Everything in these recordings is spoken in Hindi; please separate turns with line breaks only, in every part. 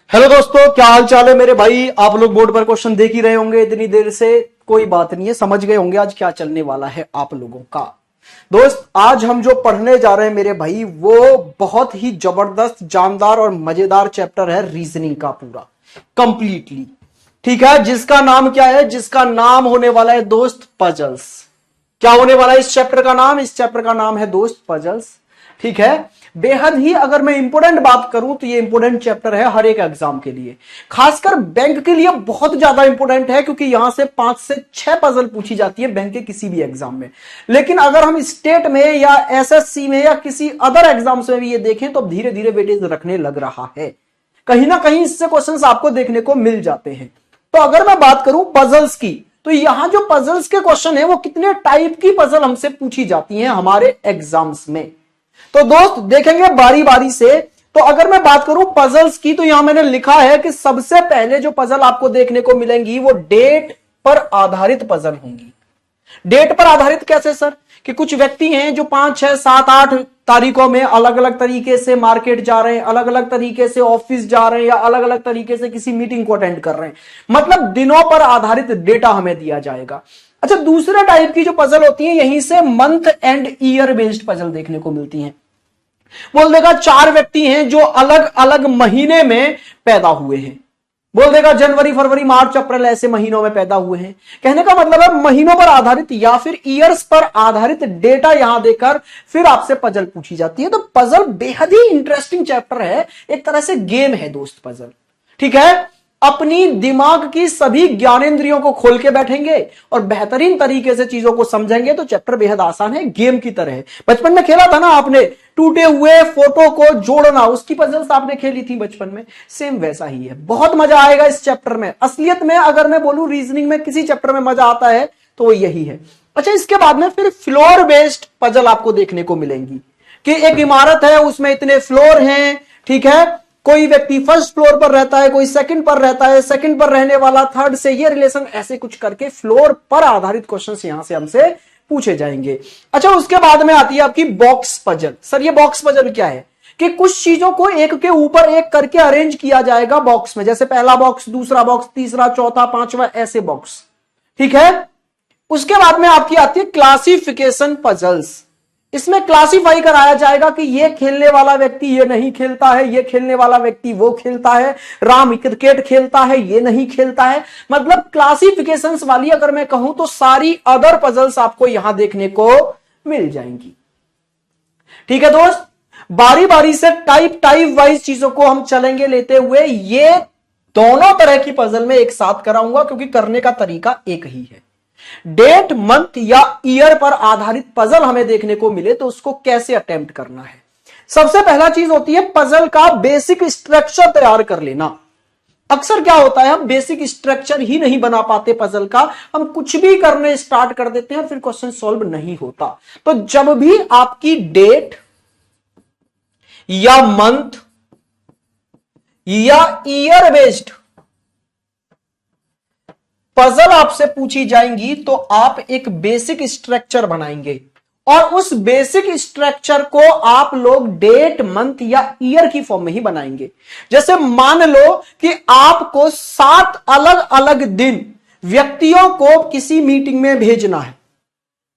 हेलो दोस्तों, क्या हाल चाल है मेरे भाई। आप लोग बोर्ड पर क्वेश्चन देख ही रहे होंगे इतनी देर से। कोई बात नहीं है, समझ गए होंगे आज क्या चलने वाला है आप लोगों का। दोस्त, आज हम जो पढ़ने जा रहे हैं मेरे भाई, वो बहुत ही जबरदस्त, जानदार और मजेदार चैप्टर है रीजनिंग का पूरा कंप्लीटली। ठीक है, जिसका नाम क्या है? जिसका नाम होने वाला है दोस्त पजल्स। क्या होने वाला है इस चैप्टर का नाम? इस चैप्टर का नाम है दोस्त पजल्स। ठीक है, बेहद ही अगर मैं इंपोर्टेंट बात करूं तो ये इंपोर्टेंट चैप्टर है हर एक एग्जाम के लिए, खासकर बैंक के लिए बहुत ज्यादा इंपोर्टेंट है, क्योंकि यहां से 5 से 6 पजल पूछी जाती है बैंक के किसी भी एग्जाम में। लेकिन अगर हम स्टेट में या एसएससी में या किसी अदर एग्जाम्स में भी ये देखें तो धीरे धीरे वेटेज रखने लग रहा है। कहीं ना कहीं इससे क्वेश्चंस आपको देखने को मिल जाते हैं। तो अगर मैं बात करूं पजल्स की, तो यहां जो पजल्स के क्वेश्चन है वो कितने टाइप की पजल हमसे पूछी जाती हैं हमारे एग्जाम्स में, तो दोस्त देखेंगे बारी बारी से। तो अगर मैं बात करूं पजल्स की, तो यहां मैंने लिखा है कि सबसे पहले जो पजल आपको देखने को मिलेंगी वो डेट पर आधारित पजल होंगी। डेट पर आधारित कैसे सर? कि कुछ व्यक्ति हैं जो 5, 6, 7, 8 तारीखों में अलग अलग तरीके से मार्केट जा रहे हैं, अलग अलग तरीके से ऑफिस जा रहे हैं, या अलग अलग तरीके से किसी मीटिंग को अटेंड कर रहे हैं। मतलब दिनों पर आधारित डेटा हमें दिया जाएगा। अच्छा, दूसरे टाइप की जो पजल होती है, यहीं से month and year based puzzle देखने को मिलती हैं। बोल देगा 4 व्यक्ति हैं जो अलग अलग महीने में पैदा हुए हैं। बोल देगा जनवरी, फरवरी, मार्च, अप्रैल ऐसे महीनों में पैदा हुए हैं। कहने का मतलब है महीनों पर आधारित या फिर ईयर्स पर आधारित डेटा यहां देकर फिर आपसे पजल पूछी जाती है। तो पजल बेहद ही इंटरेस्टिंग चैप्टर है, एक तरह से गेम है दोस्त पजल। ठीक है, अपनी दिमाग की सभी ज्ञानेंद्रियों को खोल के बैठेंगे और बेहतरीन तरीके से चीजों को समझेंगे तो चैप्टर बेहद आसान है, गेम की तरह है। बचपन में खेला था ना आपने, टूटे हुए फोटो को जोड़ना, उसकी पजल्स आपने खेली थी बचपन में, सेम वैसा ही है। बहुत मजा आएगा इस चैप्टर में। असलियत में अगर मैं बोलूं रीजनिंग में किसी चैप्टर में मजा आता है तो वो यही है। अच्छा, इसके बाद में फिर फ्लोर बेस्ड पजल आपको देखने को मिलेंगी कि एक इमारत है, उसमें इतने फ्लोर हैं। ठीक है, कोई व्यक्ति फर्स्ट फ्लोर पर रहता है, कोई सेकंड पर रहता है, सेकंड पर रहने वाला थर्ड से ये रिलेशन, ऐसे कुछ करके फ्लोर पर आधारित क्वेश्चंस यहां से हमसे पूछे जाएंगे। अच्छा, उसके बाद में आती है आपकी बॉक्स पजल। सर ये बॉक्स पजल क्या है? कि कुछ चीजों को एक के ऊपर एक करके अरेंज किया जाएगा बॉक्स में, जैसे पहला बॉक्स, दूसरा बॉक्स, तीसरा, चौथा, पांचवा, ऐसे बॉक्स। ठीक है, उसके बाद में आपकी आती है क्लासिफिकेशन पजल्स। इसमें क्लासिफाई कराया जाएगा कि ये खेलने वाला व्यक्ति ये नहीं खेलता है, ये खेलने वाला व्यक्ति वो खेलता है, राम क्रिकेट खेलता है, ये नहीं खेलता है। मतलब क्लासिफिकेशंस वाली अगर मैं कहूं तो सारी अदर पजल्स आपको यहां देखने को मिल जाएंगी। ठीक है दोस्त, बारी बारी से टाइप वाइज चीजों को हम चलेंगे लेते हुए। ये दोनों तरह की पजल में एक साथ कराऊंगा क्योंकि करने का तरीका एक ही है। डेट, मंथ या ईयर पर आधारित पजल हमें देखने को मिले तो उसको कैसे अटेम्प्ट करना है। सबसे पहला चीज होती है पजल का बेसिक स्ट्रक्चर तैयार कर लेना। अक्सर क्या होता है, हम बेसिक स्ट्रक्चर ही नहीं बना पाते पजल का, हम कुछ भी करने स्टार्ट कर देते हैं फिर क्वेश्चन सॉल्व नहीं होता। तो जब भी आपकी डेट या मंथ या ईयर बेस्ड पजल आपसे पूछी जाएंगी तो आप एक बेसिक स्ट्रक्चर बनाएंगे और उस बेसिक स्ट्रक्चर को आप लोग डेट, मंथ या ईयर की फॉर्म में ही बनाएंगे। जैसे मान लो कि आपको 7 अलग अलग दिन व्यक्तियों को किसी मीटिंग में भेजना है,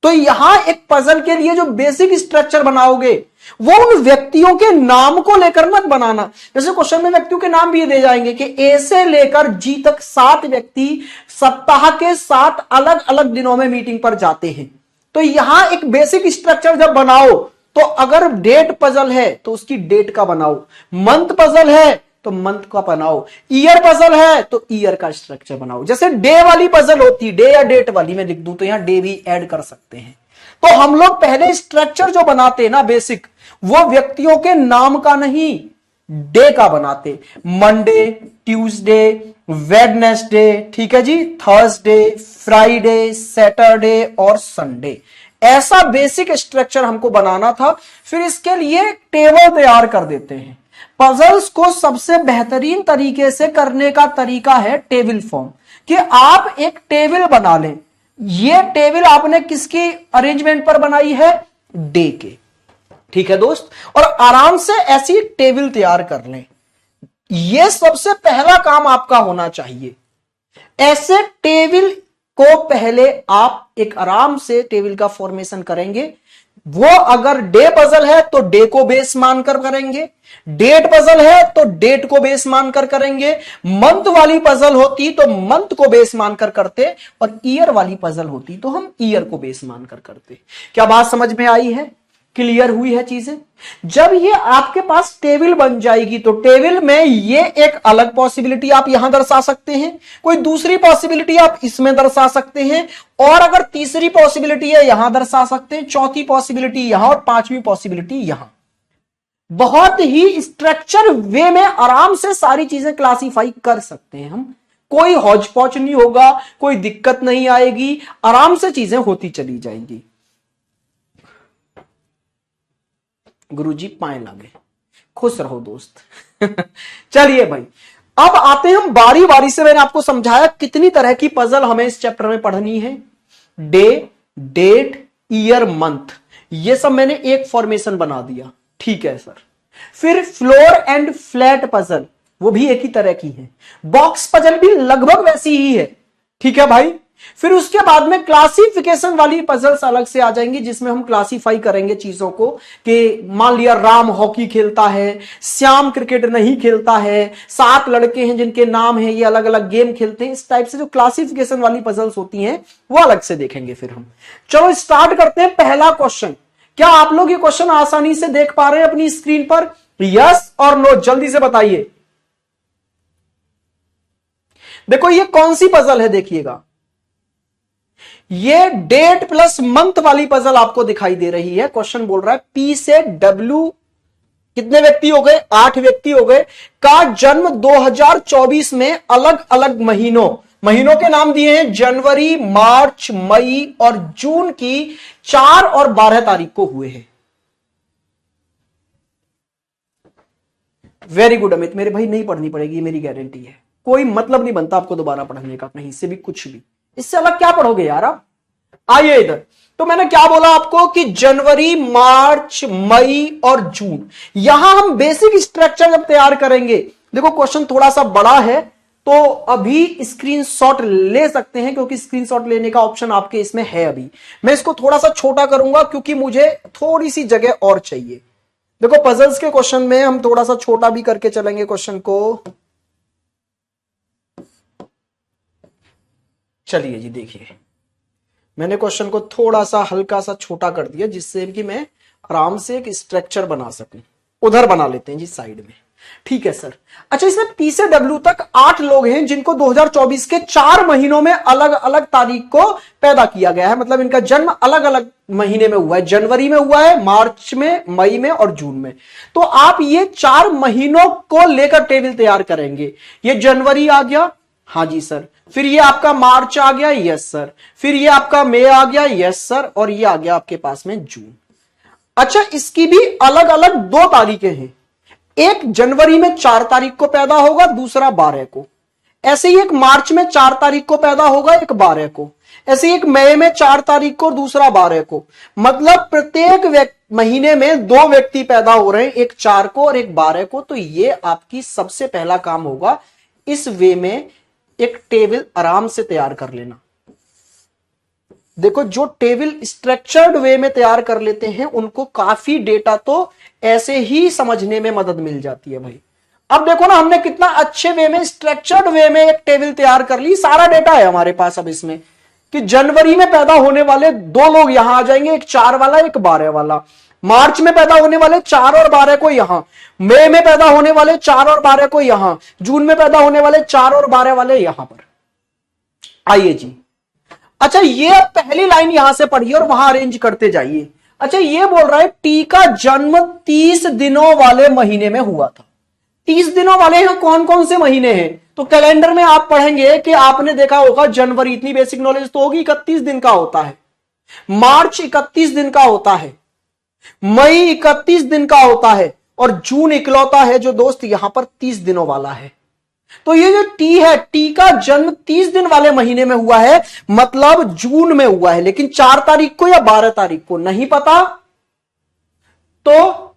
तो यहां एक पजल के लिए जो बेसिक स्ट्रक्चर बनाओगे वो उन व्यक्तियों के नाम को लेकर मत बनाना। जैसे क्वेश्चन में व्यक्तियों के नाम भी दे जाएंगे कि ए से लेकर जी तक 7 व्यक्ति सप्ताह के 7 अलग अलग दिनों में मीटिंग पर जाते हैं। तो यहां एक बेसिक स्ट्रक्चर जब बनाओ तो अगर डेट पजल है तो उसकी डेट का बनाओ, मंथ पजल है तो मंथ का बनाओ, ईयर पजल है तो ईयर का स्ट्रक्चर बनाओ। जैसे डे वाली पजल होती, डे या डेट वाली मैं लिख दूं तो यहां डे भी ऐड कर सकते हैं। तो हम लोग पहले स्ट्रक्चर जो बनाते हैं ना बेसिक, वो व्यक्तियों के नाम का नहीं, डे का बनाते। मंडे, ट्यूसडे, वेडनेसडे, ठीक है जी, थर्सडे, फ्राइडे, सैटरडे और संडे, ऐसा बेसिक स्ट्रक्चर हमको बनाना था। फिर इसके लिए टेबल तैयार कर देते हैं। पजल्स को सबसे बेहतरीन तरीके से करने का तरीका है टेबल फॉर्म, कि आप एक टेबल बना लें। ये टेबल आपने किसकी अरेंजमेंट पर बनाई है? डे के। ठीक है दोस्त, और आराम से ऐसी टेबल तैयार कर लें। ये सबसे पहला काम आपका होना चाहिए। ऐसे टेबल को पहले आप एक आराम से टेबल का फॉर्मेशन करेंगे। वो अगर डे पजल है तो डे को बेस मानकर करेंगे, डेट पजल है तो डेट को बेस मानकर करेंगे, मंथ वाली पजल होती तो मंथ को बेस मानकर करते, और ईयर वाली पजल होती तो हम ईयर को बेस मानकर करते। क्या बात समझ में आई है? क्लियर हुई है चीजें? जब ये आपके पास टेबल बन जाएगी तो टेबल में ये एक अलग पॉसिबिलिटी आप यहां दर्शा सकते हैं, कोई दूसरी पॉसिबिलिटी आप इसमें दर्शा सकते हैं, और अगर तीसरी पॉसिबिलिटी है यहां दर्शा सकते हैं, चौथी पॉसिबिलिटी यहां, और पांचवी पॉसिबिलिटी यहां। बहुत ही स्ट्रक्चर वे में आराम से सारी चीजें क्लासीफाई कर सकते हैं हम। कोई हौच पौच नहीं होगा, कोई दिक्कत नहीं आएगी, आराम से चीजें होती चली जाएंगी। गुरुजी पाए लगे, खुश रहो दोस्त। चलिए भाई, अब आते हैं हम बारी बारी से। मैंने आपको समझाया कितनी तरह की पजल हमें इस चैप्टर में पढ़नी है। डे, डेट, ईयर, मंथ, ये सब मैंने एक फॉर्मेशन बना दिया, ठीक है सर। फिर फ्लोर एंड फ्लैट पजल, वो भी एक ही तरह की है। बॉक्स पजल भी लगभग वैसी ही है, ठीक है भाई। फिर उसके बाद में क्लासिफिकेशन वाली पजल्स अलग से आ जाएंगी, जिसमें हम क्लासिफाई करेंगे चीजों को कि मान लिया राम हॉकी खेलता है, श्याम क्रिकेट नहीं खेलता है, 7 लड़के हैं जिनके नाम है, ये अलग अलग गेम खेलते हैं। इस टाइप से जो क्लासिफिकेशन वाली पजल्स होती हैं वो अलग से देखेंगे फिर हम। चलो स्टार्ट करते हैं पहला क्वेश्चन। क्या आप लोग ये क्वेश्चन आसानी से देख पा रहे हैं अपनी स्क्रीन पर? यस और नो जल्दी से बताइए। देखो ये कौन सी पजल है, देखिएगा ये डेट प्लस मंथ वाली पजल आपको दिखाई दे रही है। क्वेश्चन बोल रहा है पी से डब्ल्यू कितने व्यक्ति हो गए? 8 व्यक्ति हो गए, का जन्म 2024 में अलग अलग महीनों के नाम दिए हैं, जनवरी, मार्च, मई और जून की 4 और 12 तारीख को हुए हैं। वेरी गुड अमित, मेरे भाई नहीं पढ़नी पड़ेगी, मेरी गारंटी है। कोई मतलब नहीं बनता आपको दोबारा पढ़ने का, कहीं से भी कुछ भी। इससे अलग क्या पढ़ोगे यार आप? आइए इधर। तो मैंने क्या बोला आपको कि जनवरी, मार्च, मई और जून, यहां हम बेसिक स्ट्रक्चर जब तैयार करेंगे। देखो क्वेश्चन थोड़ा सा बड़ा है तो अभी स्क्रीनशॉट ले सकते हैं, क्योंकि स्क्रीनशॉट लेने का ऑप्शन आपके इसमें है। अभी मैं इसको थोड़ा सा छोटा करूंगा क्योंकि मुझे थोड़ी सी जगह और चाहिए। देखो पजल्स के क्वेश्चन में हम थोड़ा सा छोटा भी करके चलेंगे क्वेश्चन को। चलिए जी देखिए, मैंने क्वेश्चन को थोड़ा सा हल्का सा छोटा कर दिया जिससे कि मैं आराम से एक स्ट्रक्चर बना सकूं। उधर बना लेते हैं जी साइड में, ठीक है सर। अच्छा, इसमें पी से डब्ल्यू तक 8 लोग हैं जिनको 2024 के 4 महीनों में अलग अलग तारीख को पैदा किया गया है। मतलब इनका जन्म अलग अलग महीने में हुआ है, जनवरी में हुआ है, मार्च में, मई में और जून में। तो आप ये 4 महीनों को लेकर टेबल तैयार करेंगे। ये जनवरी आ गया, हाँ जी सर। फिर ये आपका मार्च आ गया, यस सर। फिर ये आपका मई आ गया, यस सर। और ये आ गया आपके पास में जून। अच्छा, इसकी भी अलग अलग 2 तारीखें हैं। एक जनवरी में 4 तारीख को पैदा होगा, दूसरा 12 को। ऐसे ही एक मार्च में 4 तारीख को पैदा होगा, एक 12 को। ऐसे ही एक मई में 4 तारीख को, दूसरा 12 को। मतलब प्रत्येक महीने में 2 व्यक्ति पैदा हो रहे हैं, एक 4 को और एक 12 को। तो ये आपकी सबसे पहला काम होगा, इस वे में एक टेबल आराम से तैयार कर लेना। देखो जो टेबल स्ट्रक्चर्ड वे में तैयार कर लेते हैं उनको काफी डेटा तो ऐसे ही समझने में मदद मिल जाती है भाई। अब देखो ना, हमने कितना अच्छे वे में, स्ट्रक्चर्ड वे में एक टेबल तैयार कर ली। सारा डेटा है हमारे पास अब इसमें कि जनवरी में पैदा होने वाले 2 लोग यहां आ जाएंगे, एक 4 वाला, एक 12 वाला। मार्च में पैदा होने वाले 4 और 12 को यहां, मई में पैदा होने वाले 4 और 12 को यहां, जून में पैदा होने वाले 4 और 12 वाले यहां पर। आइए जी। अच्छा, ये पहली लाइन यहां से पढ़िए और वहां अरेंज करते जाइए। अच्छा, ये बोल रहा है टी का जन्म 30 दिनों वाले महीने में हुआ था। 30 दिनों वाले हैं कौन कौन से महीने हैं? तो कैलेंडर में आप पढ़ेंगे कि आपने देखा होगा जनवरी, इतनी बेसिक नॉलेज तो होगी, 31 दिन का होता है। मार्च 31 दिन का होता है, मई 31 दिन का होता है, और जून इकलौता है जो दोस्त यहां पर 30 दिनों वाला है। तो ये जो टी है, टी का जन्म 30 दिन वाले महीने में हुआ है, मतलब जून में हुआ है। लेकिन 4 तारीख को या 12 तारीख को नहीं पता, तो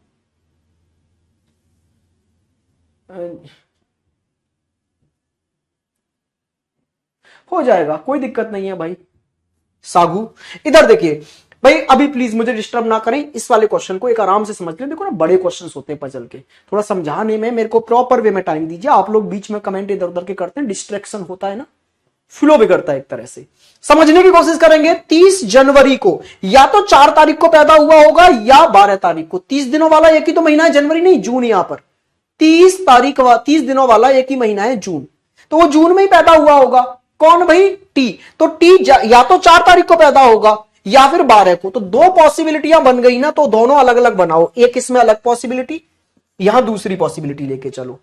हो जाएगा, कोई दिक्कत नहीं है भाई। सागू इधर देखिए भाई, अभी प्लीज मुझे डिस्टर्ब ना करें, इस वाले क्वेश्चन को एक आराम से समझ लें। देखो ना, बड़े क्वेश्चंस होते हैं पजल के, थोड़ा समझाने में मेरे को प्रॉपर वे में टाइम दीजिए। आप लोग बीच में कमेंट इधर उधर के करते हैं, डिस्ट्रैक्शन होता है ना, फ्लो बिगड़ता है एक तरह से। समझने की कोशिश करेंगे। 30 जनवरी को या तो 4 तारीख को पैदा हुआ होगा या 12 तारीख को। 30 दिनों वाला एक ही तो महीना है, जनवरी नहीं जून। यहां पर 30 दिनों वाला एक ही महीना है, जून। तो वो जून में ही पैदा हुआ होगा। कौन भाई? टी। तो टी या तो 4 तारीख को पैदा होगा या फिर 12 को। तो 2 पॉसिबिलिटियां बन गई ना, तो दोनों अलग अलग बनाओ। एक इसमें अलग पॉसिबिलिटी, यहां दूसरी पॉसिबिलिटी लेके चलो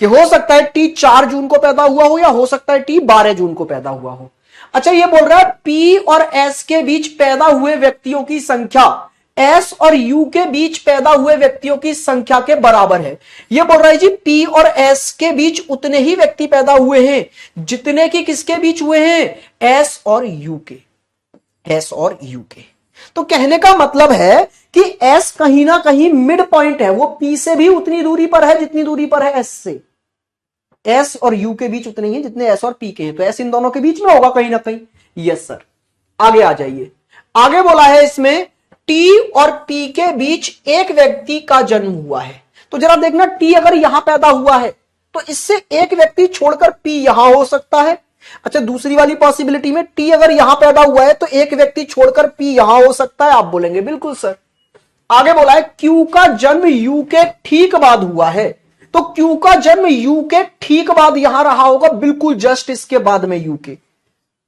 कि हो सकता है टी 4 जून को पैदा हुआ हो या हो सकता है टी 12 जून को पैदा हुआ हो। अच्छा, ये बोल रहा है पी और एस के बीच पैदा हुए व्यक्तियों की संख्या एस और यू के बीच पैदा हुए व्यक्तियों की संख्या के बराबर है। ये बोल रहा है जी पी और एस के बीच उतने ही व्यक्ति पैदा हुए हैं जितने कि किसके बीच हुए हैं? एस और यू के। एस और यू के। तो कहने का मतलब है कि एस कहीं ना कहीं मिड पॉइंट है, वो पी से भी उतनी दूरी पर है जितनी दूरी पर है एस से। एस और यू के बीच उतने ही जितने एस और पी के हैं, तो एस इन दोनों के बीच में होगा कहीं ना कहीं। Yes sir. आगे आ जाइए। आगे बोला है इसमें टी और पी के बीच एक व्यक्ति का जन्म हुआ है। तो जरा देखना, टी अगर यहां पैदा हुआ है तो इससे एक व्यक्ति छोड़कर पी यहां हो सकता है। अच्छा, दूसरी वाली पॉसिबिलिटी में टी अगर यहां पैदा हुआ है तो एक व्यक्ति छोड़कर पी यहां हो सकता है। आप बोलेंगे बिल्कुल सर। आगे बोला है क्यू का जन्म यू के ठीक बाद हुआ है। तो क्यू का जन्म यू के ठीक बाद यहां रहा होगा, बिल्कुल जस्ट इसके बाद में यू के।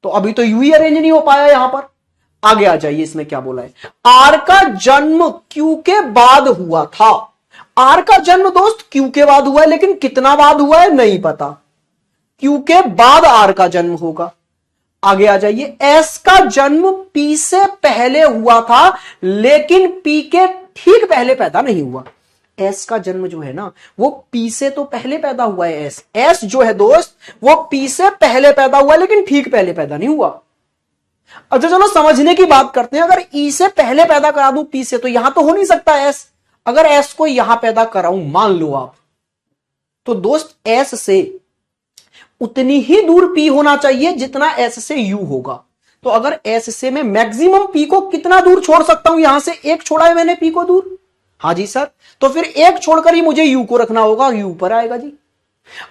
तो अभी तो यू ही अरेंज नहीं हो पाया यहां पर। आगे आ जाइए, इसमें क्या बोला है? आर का जन्म क्यू के बाद हुआ था। आर का जन्म दोस्त क्यू के बाद हुआ है, लेकिन कितना बाद हुआ है नहीं पता। क्यू के बाद आर का जन्म होगा। आगे आ जाइए। एस का जन्म पी से पहले हुआ था, लेकिन पी के ठीक पहले पैदा नहीं हुआ। एस का जन्म जो है ना, वो पी से तो पहले पैदा हुआ है। एस जो है दोस्त, वो पी से पहले पैदा हुआ है, लेकिन ठीक पहले पैदा नहीं हुआ। अच्छा चलो समझने की बात करते हैं। अगर ई से पहले पैदा करा दूं पी से, तो यहां तो हो नहीं सकता एस। अगर एस को यहां पैदा कराऊं, मान लो आप, तो दोस्त एस से उतनी ही दूर पी होना चाहिए जितना एस से यू होगा। तो अगर एस से मैं मैक्सिमम पी को कितना दूर छोड़ सकता हूं? यहां से एक छोड़ा है मैंने पी को दूर। हाँ जी सर। तो फिर एक छोड़कर ही मुझे यू को रखना होगा, यू पर आएगा जी।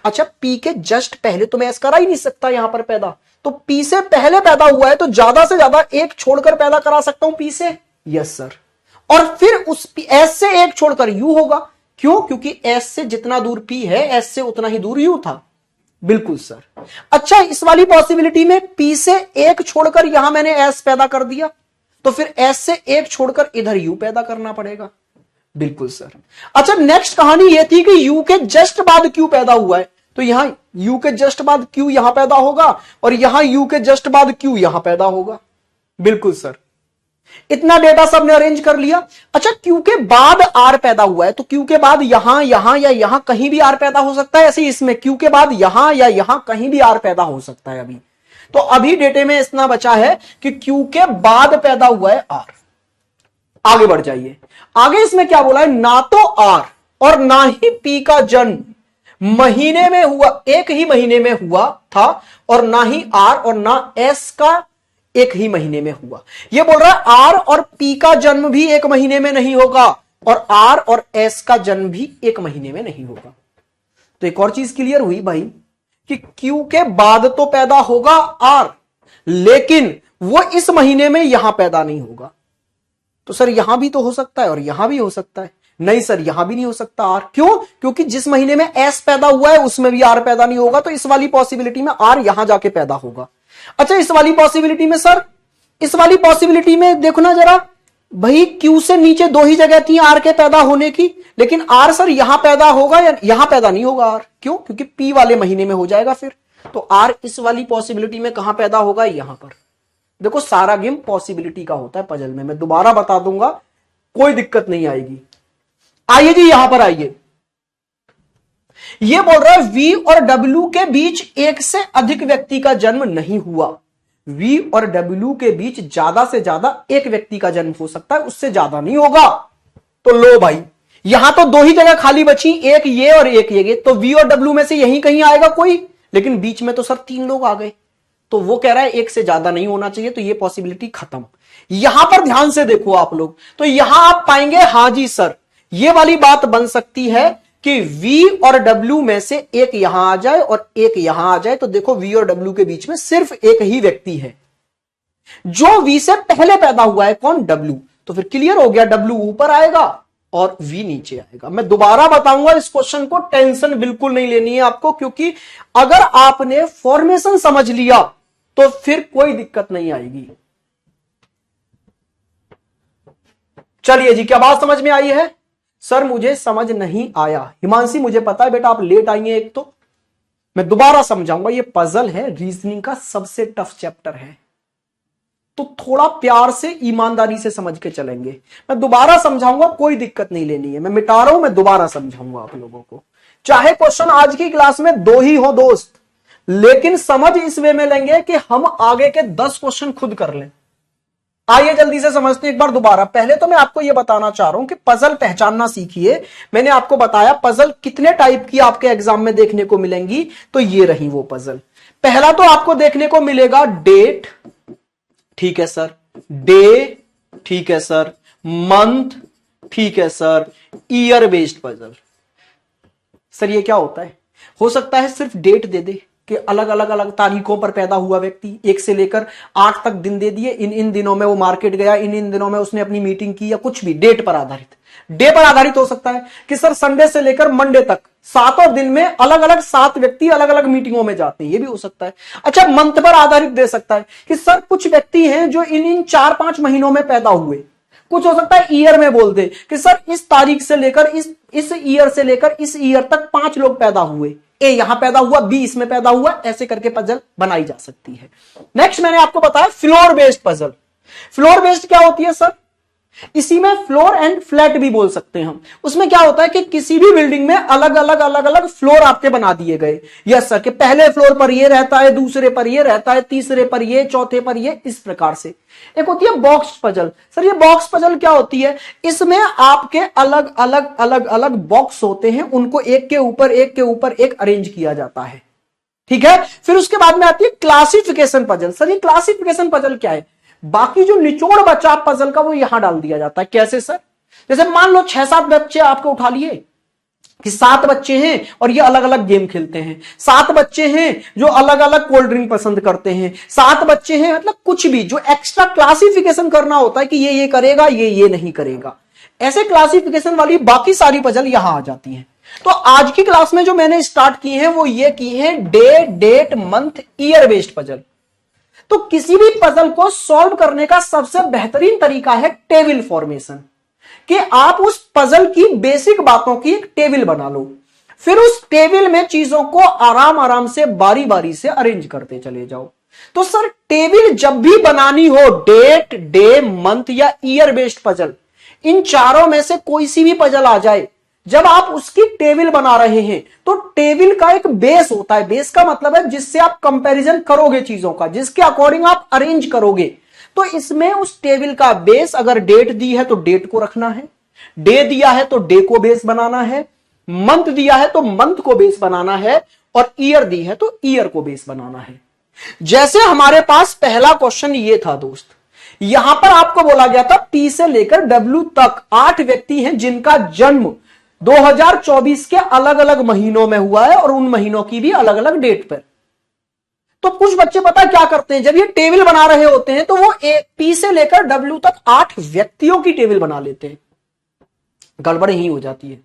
अच्छा, पी के जस्ट पहले तो मैं एस करा ही नहीं सकता यहां पर पैदा। तो पी से पहले पैदा हुआ है, तो ज्यादा से ज्यादा एक छोड़कर पैदा करा सकता हूं पी से। Yes sir. और फिर उस एस से एक छोड़कर यू होगा। क्यों? क्योंकि एस से जितना दूर पी है, एस से उतना ही दूर यू था। बिल्कुल सर। अच्छा, इस वाली पॉसिबिलिटी में पी से एक छोड़कर यहां मैंने एस पैदा कर दिया, तो फिर एस से एक छोड़कर इधर यू पैदा करना पड़ेगा। बिल्कुल सर। अच्छा, नेक्स्ट कहानी यह थी कि यू के जस्ट बाद क्यू पैदा हुआ है, तो यहां यू के जस्ट बाद क्यू यहां पैदा होगा और यहां यू के जस्ट बाद क्यू यहां पैदा होगा। बिल्कुल सर। इतना डेटा सबने अरेंज कर लिया। अच्छा, क्यू के बाद आर पैदा हुआ है, तो क्यू के बाद यहां यहां या यहां कहीं भी आर पैदा हो सकता है। ऐसे इसमें क्यू के बाद यहां या यहां कहीं भी आर पैदा हो सकता है अभी। तो अभी डेटे में इतना बचा है कि क्यू के बाद पैदा हुआ है आर। आगे बढ़ जाइए। आगे इसमें क्या बोला है? ना तो आर और ना ही पी का जन्म महीने में हुआ, एक ही महीने में हुआ था, और ना ही आर और ना एस का एक ही महीने में हुआ। यह बोल रहा है आर और पी का जन्म भी एक महीने में नहीं होगा और आर और एस का जन्म भी एक महीने में नहीं होगा। तो एक और चीज क्लियर हुई भाई कि क्यू के बाद तो पैदा होगा आर, लेकिन वो इस महीने में यहां पैदा नहीं होगा। तो सर यहां भी तो हो सकता है और यहां भी हो सकता है। नहीं सर, यहां भी नहीं हो सकता आर। क्यों? क्योंकि जिस महीने में एस पैदा हुआ है उसमें भी आर पैदा नहीं होगा। तो इस वाली पॉसिबिलिटी में आर यहां जाके पैदा होगा। अच्छा, इस वाली पॉसिबिलिटी में सर, इस वाली पॉसिबिलिटी में देखो ना जरा भाई, क्यू से नीचे 2 ही जगह थी आर के पैदा होने की, लेकिन आर सर यहां पैदा होगा या यहां पैदा नहीं होगा आर। क्यों? क्योंकि पी वाले महीने में हो जाएगा फिर। तो आर इस वाली पॉसिबिलिटी में कहां पैदा होगा? यहां पर। देखो, सारा गेम पॉसिबिलिटी का होता है पजल में। मैं दोबारा बता दूंगा, कोई दिक्कत नहीं आएगी। आइए जी, यहां पर आइए। यह बोल रहा है वी और डब्ल्यू के बीच एक से अधिक व्यक्ति का जन्म नहीं हुआ। वी और डब्ल्यू के बीच ज्यादा से ज्यादा एक व्यक्ति का जन्म हो सकता है, उससे ज्यादा नहीं होगा। तो लो भाई, यहां तो 2 ही जगह खाली बची, एक ये और एक ये। तो वी और डब्ल्यू में से यहीं कहीं आएगा कोई, लेकिन बीच में तो सर 3 लोग आ गए। तो वो कह रहा है एक से ज्यादा नहीं होना चाहिए, तो ये पॉसिबिलिटी खत्म। यहां पर ध्यान से देखो आप लोग, तो यहां आप पाएंगे हां जी सर, ये वाली बात बन सकती है कि V और W में से एक यहां आ जाए और एक यहां आ जाए। तो देखो V और W के बीच में सिर्फ एक ही व्यक्ति है जो V से पहले पैदा हुआ है, कौन? W। तो फिर क्लियर हो गया, W ऊपर आएगा और V नीचे आएगा। मैं दोबारा बताऊंगा इस क्वेश्चन को, टेंशन बिल्कुल नहीं लेनी है आपको, क्योंकि अगर आपने फॉर्मेशन समझ लिया तो फिर कोई दिक्कत नहीं आएगी। चलिए जी, क्या बात समझ में आई है? सर मुझे समझ नहीं आया। हिमांशी मुझे पता है बेटा आप लेट आई हैं, एक तो मैं दोबारा समझाऊंगा, ये पजल है, रीजनिंग का सबसे टफ चैप्टर है, तो थोड़ा प्यार से ईमानदारी से समझ के चलेंगे। मैं दोबारा समझाऊंगा, कोई दिक्कत नहीं लेनी है, मैं मिटा रहा हूं, मैं दोबारा समझाऊंगा आप लोगों को। चाहे क्वेश्चन आज की क्लास में 2 ही हो दोस्त, लेकिन समझ इस वे में लेंगे कि हम आगे के 10 क्वेश्चन खुद कर लें। आइए जल्दी से समझते हैं एक बार दोबारा। पहले तो मैं आपको यह बताना चाह रहा हूं कि पजल पहचानना सीखिए। मैंने आपको बताया पजल कितने टाइप की आपके एग्जाम में देखने को मिलेंगी, तो ये रही वो पजल। पहला तो आपको देखने को मिलेगा डेट, ठीक है सर, डे, ठीक है सर, मंथ, ठीक है sir, year based puzzle. Sir ये क्या होता है? हो सकता है सिर्फ डेट दे दे कि अलग अलग अलग तारीखों पर पैदा हुआ व्यक्ति, 1 से लेकर 8 तक दिन दे दिए, इन दिनों में वो मार्केट गया, इन दिनों में उसने अपनी मीटिंग की, या कुछ भी डेट पर आधारित। डे पर आधारित हो सकता है कि सर संडे से लेकर मंडे तक 7 दिन में अलग अलग 7 व्यक्ति अलग अलग मीटिंगों में जाते हैं, ये भी हो सकता है। अच्छा, मंथ पर आधारित दे सकता है कि सर कुछ व्यक्ति हैं जो इन 4-5 महीनों में पैदा हुए। कुछ हो सकता है ईयर में बोल दे कि सर इस तारीख से लेकर इस ईयर से लेकर इस ईयर तक 5 लोग पैदा हुए, ए यहां पैदा हुआ, बी इसमें पैदा हुआ, ऐसे करके पजल बनाई जा सकती है। नेक्स्ट मैंने आपको बताया floor based puzzle. Floor based क्या होती है सर? इसी में फ्लोर एंड फ्लैट भी बोल सकते हैं हम। उसमें क्या होता है कि किसी भी बिल्डिंग में अलग अलग फ्लोर आपके बना दिए गए। यस सर, कि पहले फ्लोर पर ये रहता है, दूसरे पर ये रहता है, तीसरे पर ये, चौथे पर ये, इस प्रकार से। एक होती है बॉक्स पजल। सर ये बॉक्स पजल क्या होती है? इसमें आपके अलग अलग बॉक्स होते हैं, उनको एक के ऊपर एक अरेंज किया जाता है, ठीक है। फिर उसके बाद में आती है क्लासिफिकेशन पजल। सर ये क्लासिफिकेशन पजल क्या है? बाकी जो निचोड़ बचा पजल का वो यहां डाल दिया जाता है। कैसे सर? जैसे मान लो 6-7 बच्चे आपको उठा लिए कि 7 बच्चे हैं और ये अलग अलग गेम खेलते हैं, 7 बच्चे हैं जो अलग अलग कोल्ड ड्रिंक पसंद करते हैं, 7 बच्चे हैं, मतलब कुछ भी जो एक्स्ट्रा क्लासिफिकेशन करना होता है कि ये करेगा, ये नहीं करेगा, ऐसे क्लासिफिकेशन वाली बाकी सारी पजल यहां आ जाती हैं। तो आज की क्लास में जो मैंने स्टार्ट की है वो ये की है day, date, month, year based puzzle. तो किसी भी पजल को सॉल्व करने का सबसे बेहतरीन तरीका है टेबल फॉर्मेशन, कि आप उस पजल की बेसिक बातों की एक टेबल बना लो, फिर उस टेबल में चीजों को आराम से बारी बारी से अरेंज करते चले जाओ। तो सर टेबल जब भी बनानी हो, डेट, डे, मंथ या ईयर बेस्ड पजल, इन चारों में से कोई सी भी पजल आ जाए, जब आप उसकी टेबल बना रहे हैं तो टेबल का एक बेस होता है। बेस का मतलब है जिससे आप कंपैरिजन करोगे चीजों का, जिसके अकॉर्डिंग आप अरेंज करोगे। तो इसमें उस टेबल का बेस, अगर डेट दी है तो डेट को रखना है, डे दिया है तो डे को बेस बनाना है, मंथ दिया है तो मंथ को बेस बनाना है, और ईयर दी है तो ईयर को बेस बनाना है। जैसे हमारे पास पहला क्वेश्चन ये था दोस्त, यहां पर आपको बोला गया था P से लेकर W तक 8 व्यक्ति हैं जिनका जन्म 2024 के अलग अलग महीनों में हुआ है और उन महीनों की भी अलग अलग डेट पर। तो कुछ बच्चे पता क्या करते हैं, जब ये टेबल बना रहे होते हैं तो वो P से लेकर W तक 8 व्यक्तियों की टेबल बना लेते हैं। गड़बड़ ही हो जाती है।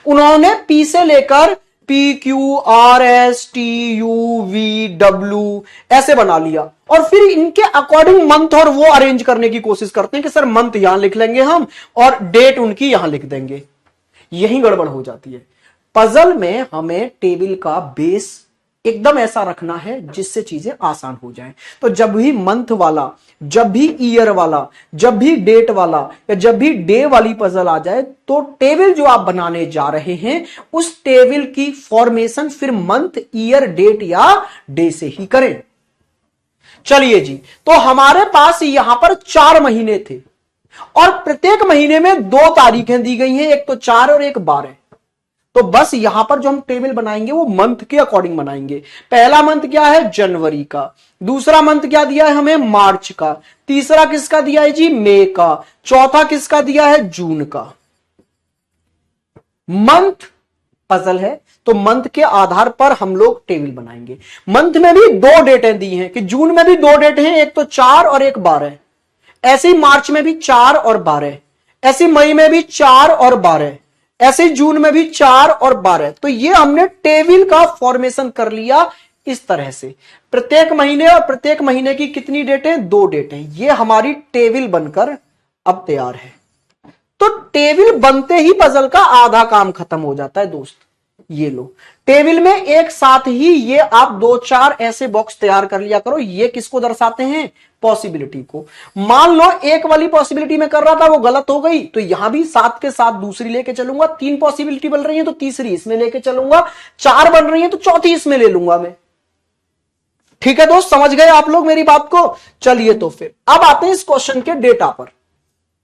उन्होंने P से लेकर P, Q, R, S, T, U, V, W ऐसे बना लिया और फिर इनके अकॉर्डिंग मंथ और वो अरेंज करने की कोशिश करते हैं कि सर मंथ यहां लिख लेंगे हम और डेट उनकी यहां लिख देंगे। यही गड़बड़ हो जाती है। पजल में हमें टेबल का बेस एकदम ऐसा रखना है जिससे चीजें आसान हो जाएं। तो जब भी मंथ वाला, जब भी ईयर वाला, जब भी डेट वाला या जब भी डे वाली पजल आ जाए तो टेबल जो आप बनाने जा रहे हैं उस टेबल की फॉर्मेशन फिर मंथ, ईयर, डेट या डे से ही करें। चलिए जी, तो हमारे पास यहां पर 4 महीने थे और प्रत्येक महीने में 2 तारीखें दी गई हैं, एक तो 4 और एक 12। तो बस यहां पर जो हम टेबल बनाएंगे वो मंथ के अकॉर्डिंग बनाएंगे। पहला मंथ क्या है? जनवरी का। दूसरा मंथ क्या दिया है हमें? मार्च का। तीसरा किसका दिया है जी? मई का। चौथा किसका दिया है? जून का। मंथ पजल है तो मंथ के आधार पर हम लोग टेबल बनाएंगे। मंथ में भी दो डेटें दी हैं कि जून में भी दो डेट हैं, एक तो 4 और एक 12। ऐसे ही मार्च में भी 4 और 12, ऐसे मई में भी 4 और 12, ऐसे जून में भी 4 और 12। तो ये हमने टेबल का फॉर्मेशन कर लिया इस तरह से। प्रत्येक महीने और प्रत्येक महीने की कितनी डेटें? 2 डेटें। ये हमारी टेबल बनकर अब तैयार है। तो टेबल बनते ही पजल का आधा काम खत्म हो जाता है दोस्त। ये लो, टेबल में एक साथ ही ये आप 2-4 ऐसे बॉक्स तैयार कर लिया करो। ये किसको दर्शाते हैं? पॉसिबिलिटी को। मान लो एक वाली पॉसिबिलिटी में कर रहा था वो गलत हो गई, तो यहां भी 7 के साथ दूसरी लेके चलूंगा। 3 पॉसिबिलिटी बन रही है तो तीसरी इसमें लेके चलूंगा। 4 बन रही है तो चौथी इसमें ले लूंगा मैं। ठीक है दोस्त, समझ गए आप लोग मेरी बात को? चलिए तो फिर अब आते हैं इस क्वेश्चन के डेटा पर।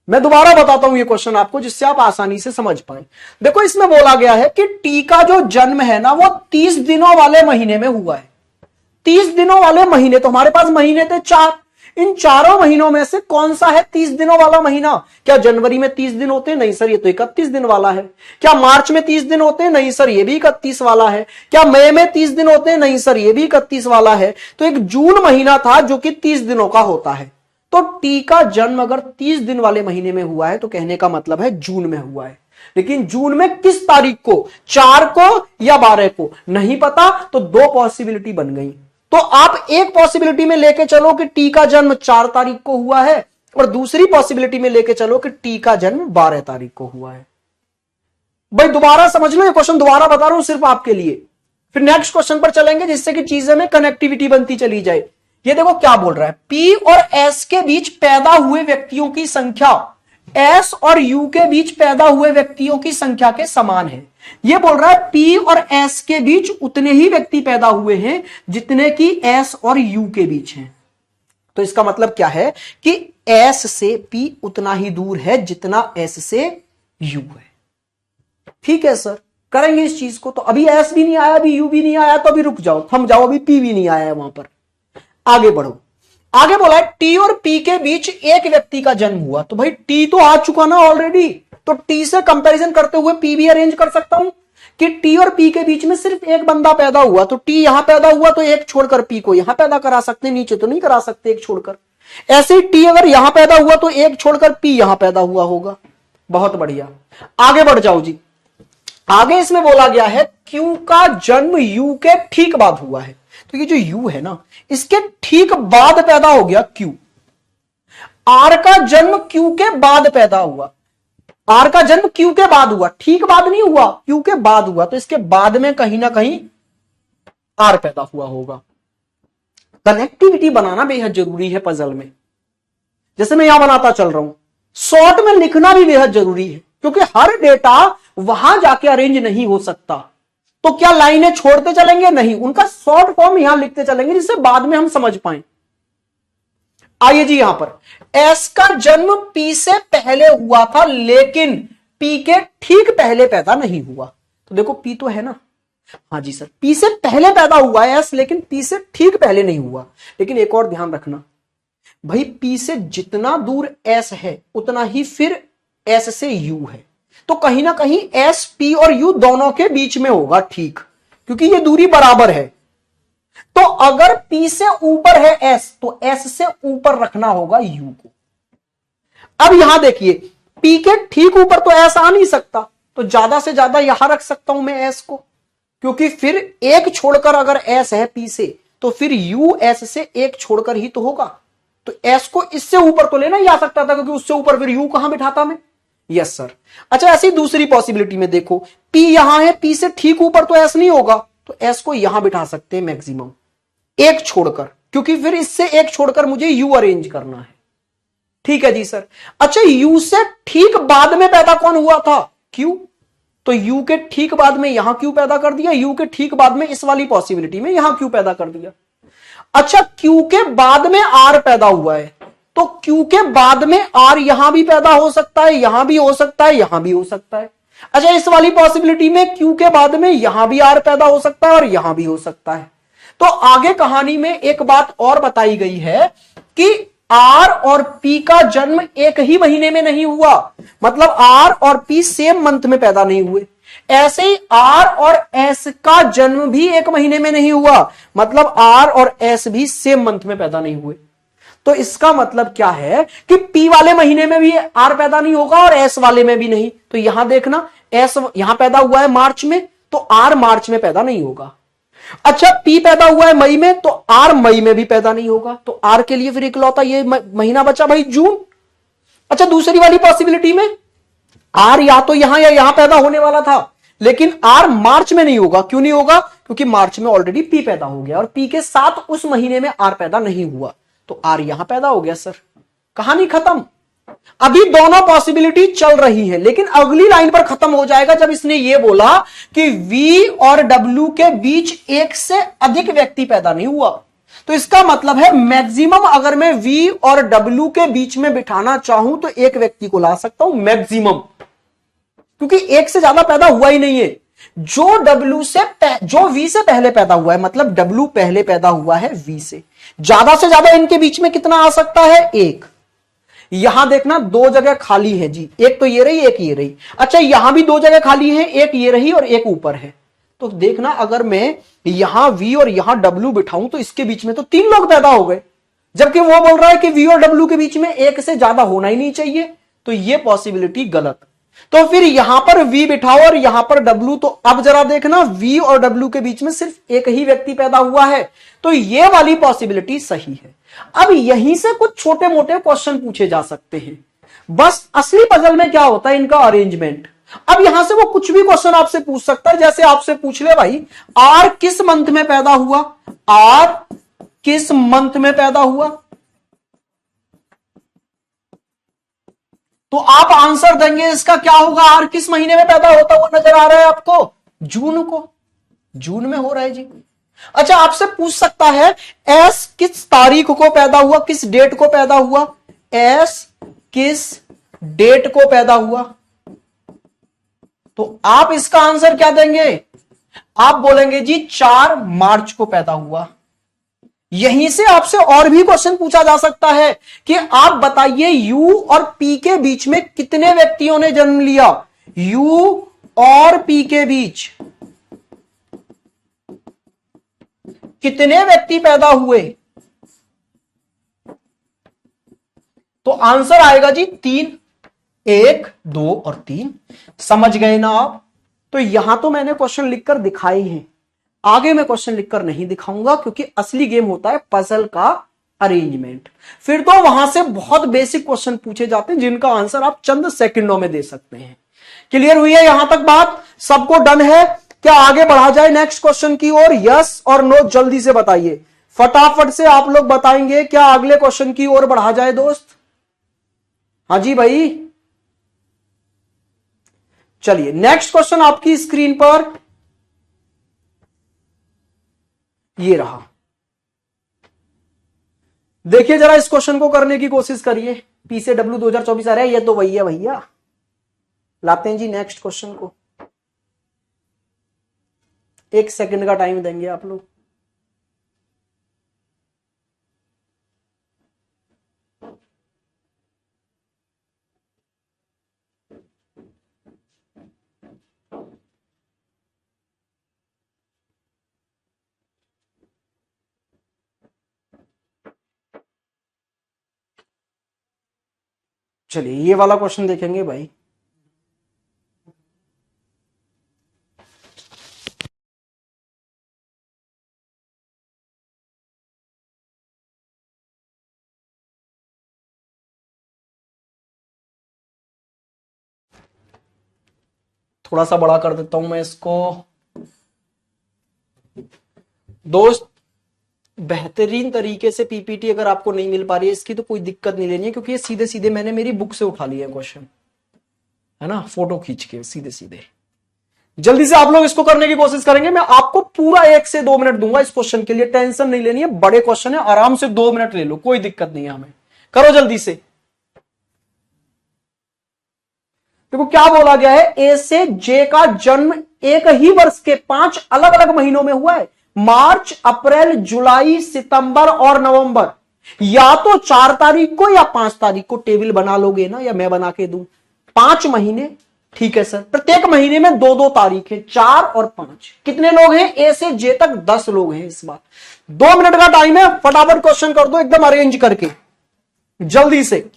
मैं दोबारा बताता हूं ये क्वेश्चन आपको जिससे आप आसानी से समझ पाए। देखो, इसमें बोला गया है कि टी का जो जन्म है ना वो 30 दिनों वाले महीने में हुआ है। 30 दिनों वाले महीने, तो हमारे पास महीने थे 4। इन चारों महीनों में से कौन सा है 30 दिनों वाला महीना? क्या जनवरी में 30 दिन होते हैं? नहीं सर, ये तो 31 दिन वाला है। क्या मार्च में 30 दिन होते हैं? नहीं सर, ये भी 31 वाला है। क्या मई में 30 दिन होते हैं? नहीं सर, ये भी 31 वाला है। तो एक जून महीना था जो कि 30 दिनों का होता है। तो टी का जन्म अगर 30 दिन वाले महीने में हुआ है तो कहने का मतलब है जून में हुआ है। लेकिन जून में किस तारीख को? 4 को या 12 को? नहीं पता, तो 2 पॉसिबिलिटी बन गई। तो आप एक पॉसिबिलिटी में लेके चलो कि टी का जन्म 4 तारीख को हुआ है, और दूसरी पॉसिबिलिटी में लेके चलो कि टी का जन्म 12 तारीख को हुआ है। भाई दोबारा समझ लो, ये क्वेश्चन दोबारा बता रहा हूं सिर्फ आपके लिए, फिर नेक्स्ट क्वेश्चन पर चलेंगे जिससे कि चीजें में कनेक्टिविटी बनती चली जाए। ये देखो क्या बोल रहा है, पी और एस के बीच पैदा हुए व्यक्तियों की संख्या एस और यू के बीच पैदा हुए व्यक्तियों की संख्या के समान है। ये बोल रहा है पी और एस के बीच उतने ही व्यक्ति पैदा हुए हैं जितने की एस और यू के बीच हैं। तो इसका मतलब क्या है कि एस से पी उतना ही दूर है जितना एस से यू है। ठीक है सर, करेंगे इस चीज को। तो अभी एस भी नहीं आया, अभी यू भी नहीं आया, तो अभी रुक जाओ, थम जाओ, अभी पी भी नहीं आया है वहां पर। आगे बढ़ो। आगे बोला है टी और पी के बीच एक व्यक्ति का जन्म हुआ। तो भाई टी तो आ चुका ना ऑलरेडी, तो टी से कंपैरिजन करते हुए पी भी अरेंज कर सकता हूं कि टी और पी के बीच में सिर्फ एक बंदा पैदा हुआ। तो टी यहां पैदा हुआ तो एक छोड़कर पी को यहां पैदा करा सकते, नीचे तो नहीं करा सकते एक छोड़कर। ऐसे ही टी अगर यहां पैदा हुआ तो एक छोड़कर पी यहां पैदा हुआ होगा। बहुत बढ़िया, आगे बढ़ जाओ जी। आगे इसमें बोला गया है क्यू का जन्म यू के ठीक बाद हुआ है। तो ये जो यू है ना, इसके ठीक बाद पैदा हो गया क्यू। आर का जन्म क्यू के बाद पैदा हुआ। आर का जन्म क्यू के बाद हुआ, ठीक बाद नहीं हुआ, क्यू के बाद हुआ। तो इसके बाद में कहीं ना कहीं आर पैदा हुआ होगा। कनेक्टिविटी बनाना बेहद जरूरी है पजल में, जैसे मैं यहां बनाता चल रहा हूं। शॉर्ट में लिखना भी बेहद जरूरी है क्योंकि हर डेटा वहां जाके अरेंज नहीं हो सकता। तो क्या लाइनें छोड़ते चलेंगे? नहीं, उनका शॉर्ट फॉर्म यहां लिखते चलेंगे जिससे बाद में हम समझ पाए। आइए जी, यहां पर एस का जन्म पी से पहले हुआ था लेकिन पी के ठीक पहले पैदा नहीं हुआ। तो देखो पी तो है ना, हाँ जी सर, पी से पहले पैदा हुआ है एस, लेकिन पी से ठीक पहले नहीं हुआ। लेकिन एक और ध्यान रखना भाई, पी से जितना दूर एस है उतना ही फिर एस से यू है। तो कहीं ना कहीं एस पी और यू दोनों के बीच में होगा, ठीक, क्योंकि ये दूरी बराबर है। तो अगर पी से ऊपर है एस तो एस से ऊपर रखना होगा यू को। अब यहां देखिए, पी के ठीक ऊपर तो एस आ नहीं सकता, तो ज्यादा से ज्यादा यहां रख सकता हूं मैं एस को, क्योंकि फिर एक छोड़कर अगर एस है पी से तो फिर यू एस से एक छोड़कर ही तो होगा। तो एस को इससे ऊपर तो लेना ही आ सकता था, क्योंकि उससे ऊपर फिर यू कहां बिठाता मैं? Yes sir. अच्छा, ऐसी दूसरी पॉसिबिलिटी में देखो, पी यहां है, पी से ठीक ऊपर तो एस नहीं होगा, तो एस को यहां बिठा सकते हैं मैक्सिमम एक छोड़कर, क्योंकि फिर इससे एक छोड़कर मुझे यू अरेंज करना है। ठीक है जी सर। अच्छा, यू से ठीक बाद में पैदा कौन हुआ था? क्यू। तो यू के ठीक बाद में यहां क्यू पैदा कर दिया, यू के ठीक बाद में इस वाली पॉसिबिलिटी में यहां क्यू पैदा कर दिया। अच्छा, क्यू के बाद में आर पैदा हुआ है, तो क्यू के बाद में आर यहां भी पैदा हो सकता है, यहां भी हो सकता है, यहां भी हो सकता है। अच्छा, इस वाली पॉसिबिलिटी में क्यू के बाद में यहां भी आर पैदा हो सकता है और यहां भी हो सकता है। तो आगे कहानी में एक बात और बताई गई है कि आर और पी का जन्म एक ही महीने में नहीं हुआ, मतलब आर और पी सेम मंथ में पैदा नहीं हुए। ऐसे ही आर और एस का जन्म भी एक महीने में नहीं हुआ, मतलब आर और एस भी सेम मंथ में पैदा नहीं हुए। तो इसका मतलब क्या है कि पी वाले महीने में भी आर पैदा नहीं होगा और एस वाले में भी नहीं। तो यहां देखना, एस यहां पैदा हुआ है मार्च में, तो आर मार्च में पैदा नहीं होगा। अच्छा, पी पैदा हुआ है मई में, तो आर मई में भी पैदा नहीं होगा। तो आर के लिए फिर इकलौता ये महीना बचा भाई जून। अच्छा, दूसरी वाली पॉसिबिलिटी में आर या तो यहां या यहां पैदा होने वाला था, लेकिन आर मार्च में नहीं होगा। क्यों नहीं होगा? क्योंकि मार्च में ऑलरेडी पी पैदा हो गया और पी के साथ उस महीने में आर पैदा नहीं हुआ, तो आर यहां पैदा हो गया। सर, कहानी खत्म। अभी दोनों पॉसिबिलिटी चल रही है, लेकिन अगली लाइन पर खत्म हो जाएगा जब इसने यह बोला कि वी और डब्ल्यू के बीच एक से अधिक व्यक्ति पैदा नहीं हुआ। तो इसका मतलब है मैक्सिमम अगर मैं वी और डब्ल्यू के बीच में बिठाना चाहूं तो एक व्यक्ति को ला सकता हूं मैक्सिमम, क्योंकि एक से ज्यादा पैदा हुआ ही नहीं है। जो वी से पहले पैदा हुआ है, मतलब डब्ल्यू पहले पैदा हुआ है वी से ज्यादा इनके बीच में कितना आ सकता है? एक। यहां देखना, दो जगह खाली है जी, एक तो ये रही, एक ये रही। अच्छा, यहां भी दो जगह खाली है, एक ये रही और एक ऊपर है। तो देखना, अगर मैं यहां वी और यहां डब्ल्यू बिठाऊं तो इसके बीच में तो तीन लोग पैदा हो गए, जबकि वो बोल रहा है कि वी और डब्ल्यू के बीच में एक से ज्यादा होना ही नहीं चाहिए। तो ये पॉसिबिलिटी गलत। तो फिर यहां पर वी बिठाओ और यहां पर डब्ल्यू, तो अब जरा देखना, वी और डब्ल्यू के बीच में सिर्फ एक ही व्यक्ति पैदा हुआ है, तो ये वाली पॉसिबिलिटी सही है। अब यहीं से कुछ छोटे मोटे क्वेश्चन पूछे जा सकते हैं। बस असली पजल में क्या होता है, इनका अरेंजमेंट। अब यहां से वो कुछ भी क्वेश्चन आपसे पूछ सकता है, जैसे आपसे पूछ ले भाई आर किस मंथ में पैदा हुआ, आर किस मंथ में पैदा हुआ, तो आप आंसर देंगे इसका क्या होगा, आर किस महीने में पैदा होता हुआ नजर आ रहा है आपको? जून को। जून में हो रहा है जी। अच्छा, आपसे पूछ सकता है एस किस तारीख को पैदा हुआ, किस डेट को पैदा हुआ, एस किस डेट को पैदा हुआ, तो आप इसका आंसर क्या देंगे? आप बोलेंगे जी 4 मार्च को पैदा हुआ। यहीं से आपसे और भी क्वेश्चन पूछा जा सकता है कि आप बताइए यू और पी के बीच में कितने व्यक्तियों ने जन्म लिया, यू और पी के बीच कितने व्यक्ति पैदा हुए? तो आंसर आएगा जी 3, 1, 2 और 3। समझ गए ना आप? तो यहां तो मैंने क्वेश्चन लिखकर दिखाए हैं, आगे मैं क्वेश्चन लिखकर नहीं दिखाऊंगा, क्योंकि असली गेम होता है पजल का अरेंजमेंट। फिर तो वहां से बहुत बेसिक क्वेश्चन पूछे जाते हैं जिनका आंसर आप चंद सेकंडों में दे सकते हैं। क्लियर हुई है यहां तक बात? सबको डन है? क्या आगे बढ़ा जाए नेक्स्ट क्वेश्चन की ओर? यस और नो जल्दी से बताइए, फटाफट से आप लोग बताएंगे क्या अगले क्वेश्चन की ओर बढ़ा जाए दोस्त? हाँ जी भाई, चलिए नेक्स्ट क्वेश्चन आपकी स्क्रीन पर ये रहा। देखिए जरा, इस क्वेश्चन को करने की कोशिश करिए। पी से डब्ल्यू 2024 आ रहा है, ये तो वही है भैया। लाते हैं जी नेक्स्ट क्वेश्चन को, 1 सेकंड का टाइम देंगे आप लोग। चलिए ये वाला क्वेश्चन देखेंगे भाई। थोड़ा सा बड़ा कर देता हूं मैं इसको। दोस्त, बेहतरीन तरीके से पीपीटी अगर आपको नहीं मिल पा रही है इसकी, तो कोई दिक्कत नहीं लेनी है, क्योंकि ये सीधे सीधे मैंने मेरी बुक से उठा लिया क्वेश्चन, है ना, फोटो खींच के सीधे सीधे। जल्दी से आप लोग इसको करने की कोशिश करेंगे। मैं आपको पूरा 1 से 2 मिनट दूंगा इस क्वेश्चन के लिए, टेंशन नहीं लेनी है। बड़े क्वेश्चन है, आराम से 2 मिनट ले लो, कोई दिक्कत नहीं है हमें। करो जल्दी से। देखो क्या बोला गया है, ए से जे का जन्म एक ही वर्ष के 5 अलग अलग महीनों में हुआ है। मार्च, अप्रैल, जुलाई, सितंबर और नवंबर। या तो 4 तारीख को या 5 तारीख को टेबल बना लोगे ना, या मैं बना के दूं। 5 महीने, ठीक है सर। प्रत्येक महीने में 2-2 तारीख है, 4 और 5। कितने लोग हैं ए से जे तक? 10 लोग हैं इस बार। 2 मिनट का टाइम है, फटाफट क्वेश्चन कर दो एकदम अरेंज करके, जल्दी से।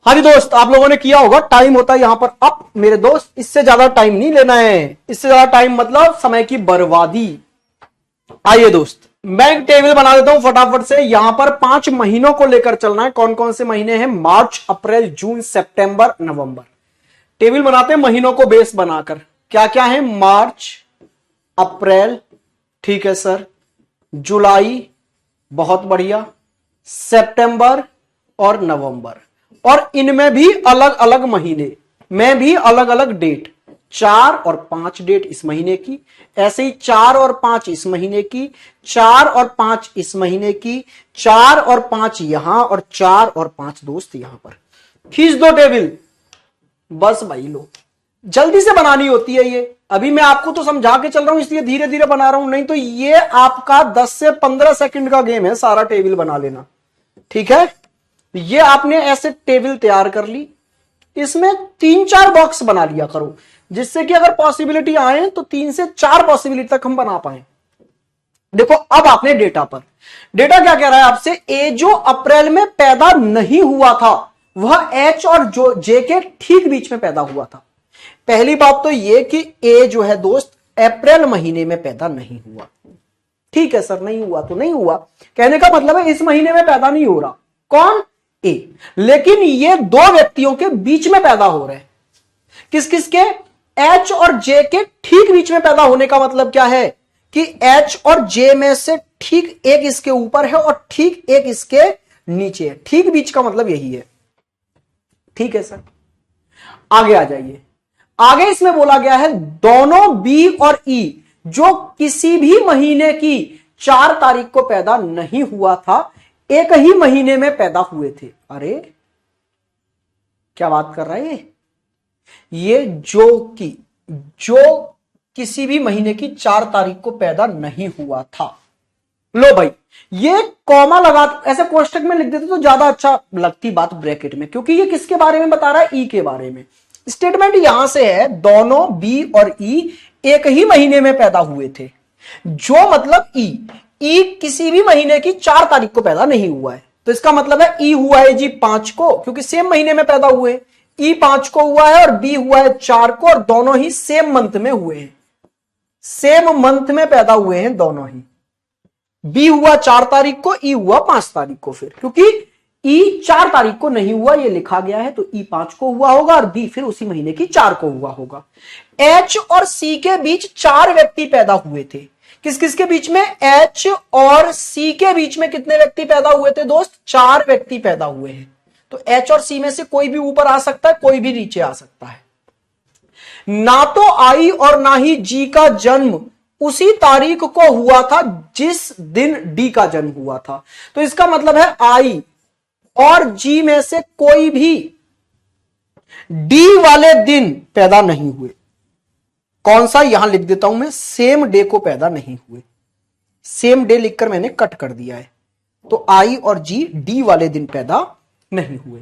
हाँ जी दोस्त, आप लोगों ने किया होगा। टाइम होता है यहां पर अप मेरे दोस्त, इससे ज्यादा टाइम नहीं लेना है। इससे ज्यादा टाइम मतलब समय की बर्बादी। आइए दोस्त, मैं एक टेबल बना देता हूं फटाफट से। यहां पर 5 महीनों को लेकर चलना है। कौन कौन से महीने हैं? मार्च, अप्रैल, जून, सितंबर, नवंबर। टेबल बनाते हैं महीनों को बेस बनाकर। क्या क्या है? मार्च, अप्रैल, ठीक है सर, जुलाई, बहुत बढ़िया, सितंबर और नवंबर। और इनमें भी अलग अलग महीने में भी अलग अलग डेट। 4 और 5 डेट इस महीने की, ऐसे ही 4 और 5 इस महीने की, 4 और 5 इस महीने की, 4 और 5 यहां, और 4 और 5 दोस्त यहां पर। खींच दो टेबल, बस भाई लो। जल्दी से बनानी होती है ये। अभी मैं आपको तो समझा के चल रहा हूं, इसलिए धीरे धीरे बना रहा हूं, नहीं तो ये आपका 10 से 15 सेकंड का गेम है सारा टेबल बना लेना। ठीक है, ये आपने ऐसे टेबल तैयार कर ली, इसमें 3-4 बॉक्स बना लिया करो, जिससे कि अगर पॉसिबिलिटी आए तो 3 से 4 पॉसिबिलिटी तक हम बना पाए। देखो अब आपने डेटा पर, डेटा क्या कह रहा है आपसे, ए जो अप्रैल में पैदा नहीं हुआ था वह एच और जो जे के ठीक बीच में पैदा हुआ था। पहली बात तो यह कि ए जो है दोस्त अप्रैल महीने में पैदा नहीं हुआ। ठीक है सर, नहीं हुआ तो नहीं हुआ, कहने का मतलब है इस महीने में पैदा नहीं हो रहा। कौन? ए। लेकिन ये दो व्यक्तियों के बीच में पैदा हो रहे हैं। किस किस के? एच और जे के ठीक बीच में पैदा होने का मतलब क्या है कि एच और जे में से ठीक एक इसके ऊपर है और ठीक एक इसके नीचे है। ठीक बीच का मतलब यही है। ठीक है सर, आगे आ जाइए। आगे इसमें बोला गया है दोनों बी और ई जो किसी भी महीने की 4 तारीख को पैदा नहीं हुआ था, एक ही महीने में पैदा हुए थे। अरे क्या बात कर रहा है ये जो किसी भी महीने की 4 तारीख को पैदा नहीं हुआ था। लो भाई, ये कॉमा लगा ऐसे कोष्टक में लिख देते तो ज्यादा अच्छा लगती बात ब्रैकेट में, क्योंकि ये किसके बारे में बता रहा है? ई के बारे में। स्टेटमेंट यहां से है दोनों बी और ई एक ही महीने में पैदा हुए थे, जो मतलब ई किसी भी महीने की 4 तारीख को पैदा नहीं हुआ है। तो इसका मतलब है ई हुआ है जी 5 को, क्योंकि सेम महीने में पैदा हुए। ई 5 को हुआ है और बी हुआ है 4 को, और दोनों ही सेम मंथ में हुए हैं। सेम मंथ में पैदा हुए हैं दोनों ही। बी हुआ 4 तारीख को, ई हुआ 5 तारीख को। फिर क्योंकि ई 4 तारीख को नहीं हुआ ये लिखा गया है, तो ई 5 को हुआ होगा और बी फिर उसी महीने की 4 को हुआ होगा। एच और सी के बीच 4 व्यक्ति पैदा हुए थे। किस किस के बीच में? एच और सी के बीच में कितने व्यक्ति पैदा हुए थे दोस्त? 4 व्यक्ति पैदा हुए हैं। तो एच और सी में से कोई भी ऊपर आ सकता है, कोई भी नीचे आ सकता है। ना तो आई और ना ही जी का जन्म उसी तारीख को हुआ था जिस दिन डी का जन्म हुआ था। तो इसका मतलब है आई और जी में से कोई भी डी वाले दिन पैदा नहीं हुए। कौन सा? यहां लिख देता हूं मैं, सेम डे को पैदा नहीं हुए। सेम डे लिखकर मैंने कट कर दिया है। तो आई और जी डी वाले दिन पैदा नहीं हुए।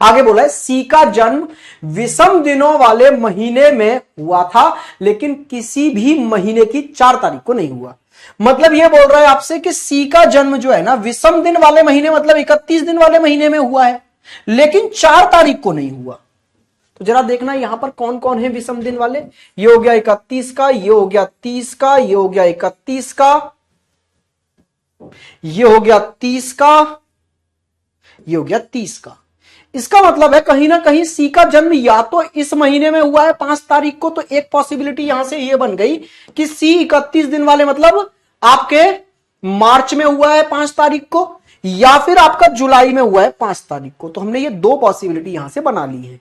आगे बोला है सी का जन्म विषम दिनों वाले महीने में हुआ था, लेकिन किसी भी महीने की 4 तारीख को नहीं हुआ। मतलब यह बोल रहा है आपसे कि सी का जन्म जो है ना विषम दिन वाले महीने मतलब 31 दिन वाले महीने में हुआ है, लेकिन 4 तारीख को नहीं हुआ। तो जरा देखना यहां पर कौन कौन है विषम दिन वाले। ये हो गया 31 का, ये हो गया 30 का, ये हो गया 31 का, ये हो गया 30 का, ये हो गया 30 का। इसका मतलब है कहीं ना कहीं सी का जन्म या तो इस महीने में हुआ है 5 तारीख को, तो एक पॉसिबिलिटी यहां से ये बन गई कि सी 31 दिन वाले मतलब आपके मार्च में हुआ है 5 तारीख को, या फिर आपका जुलाई में हुआ है 5 तारीख को। तो हमने ये 2 पॉसिबिलिटी यहां से बना ली है।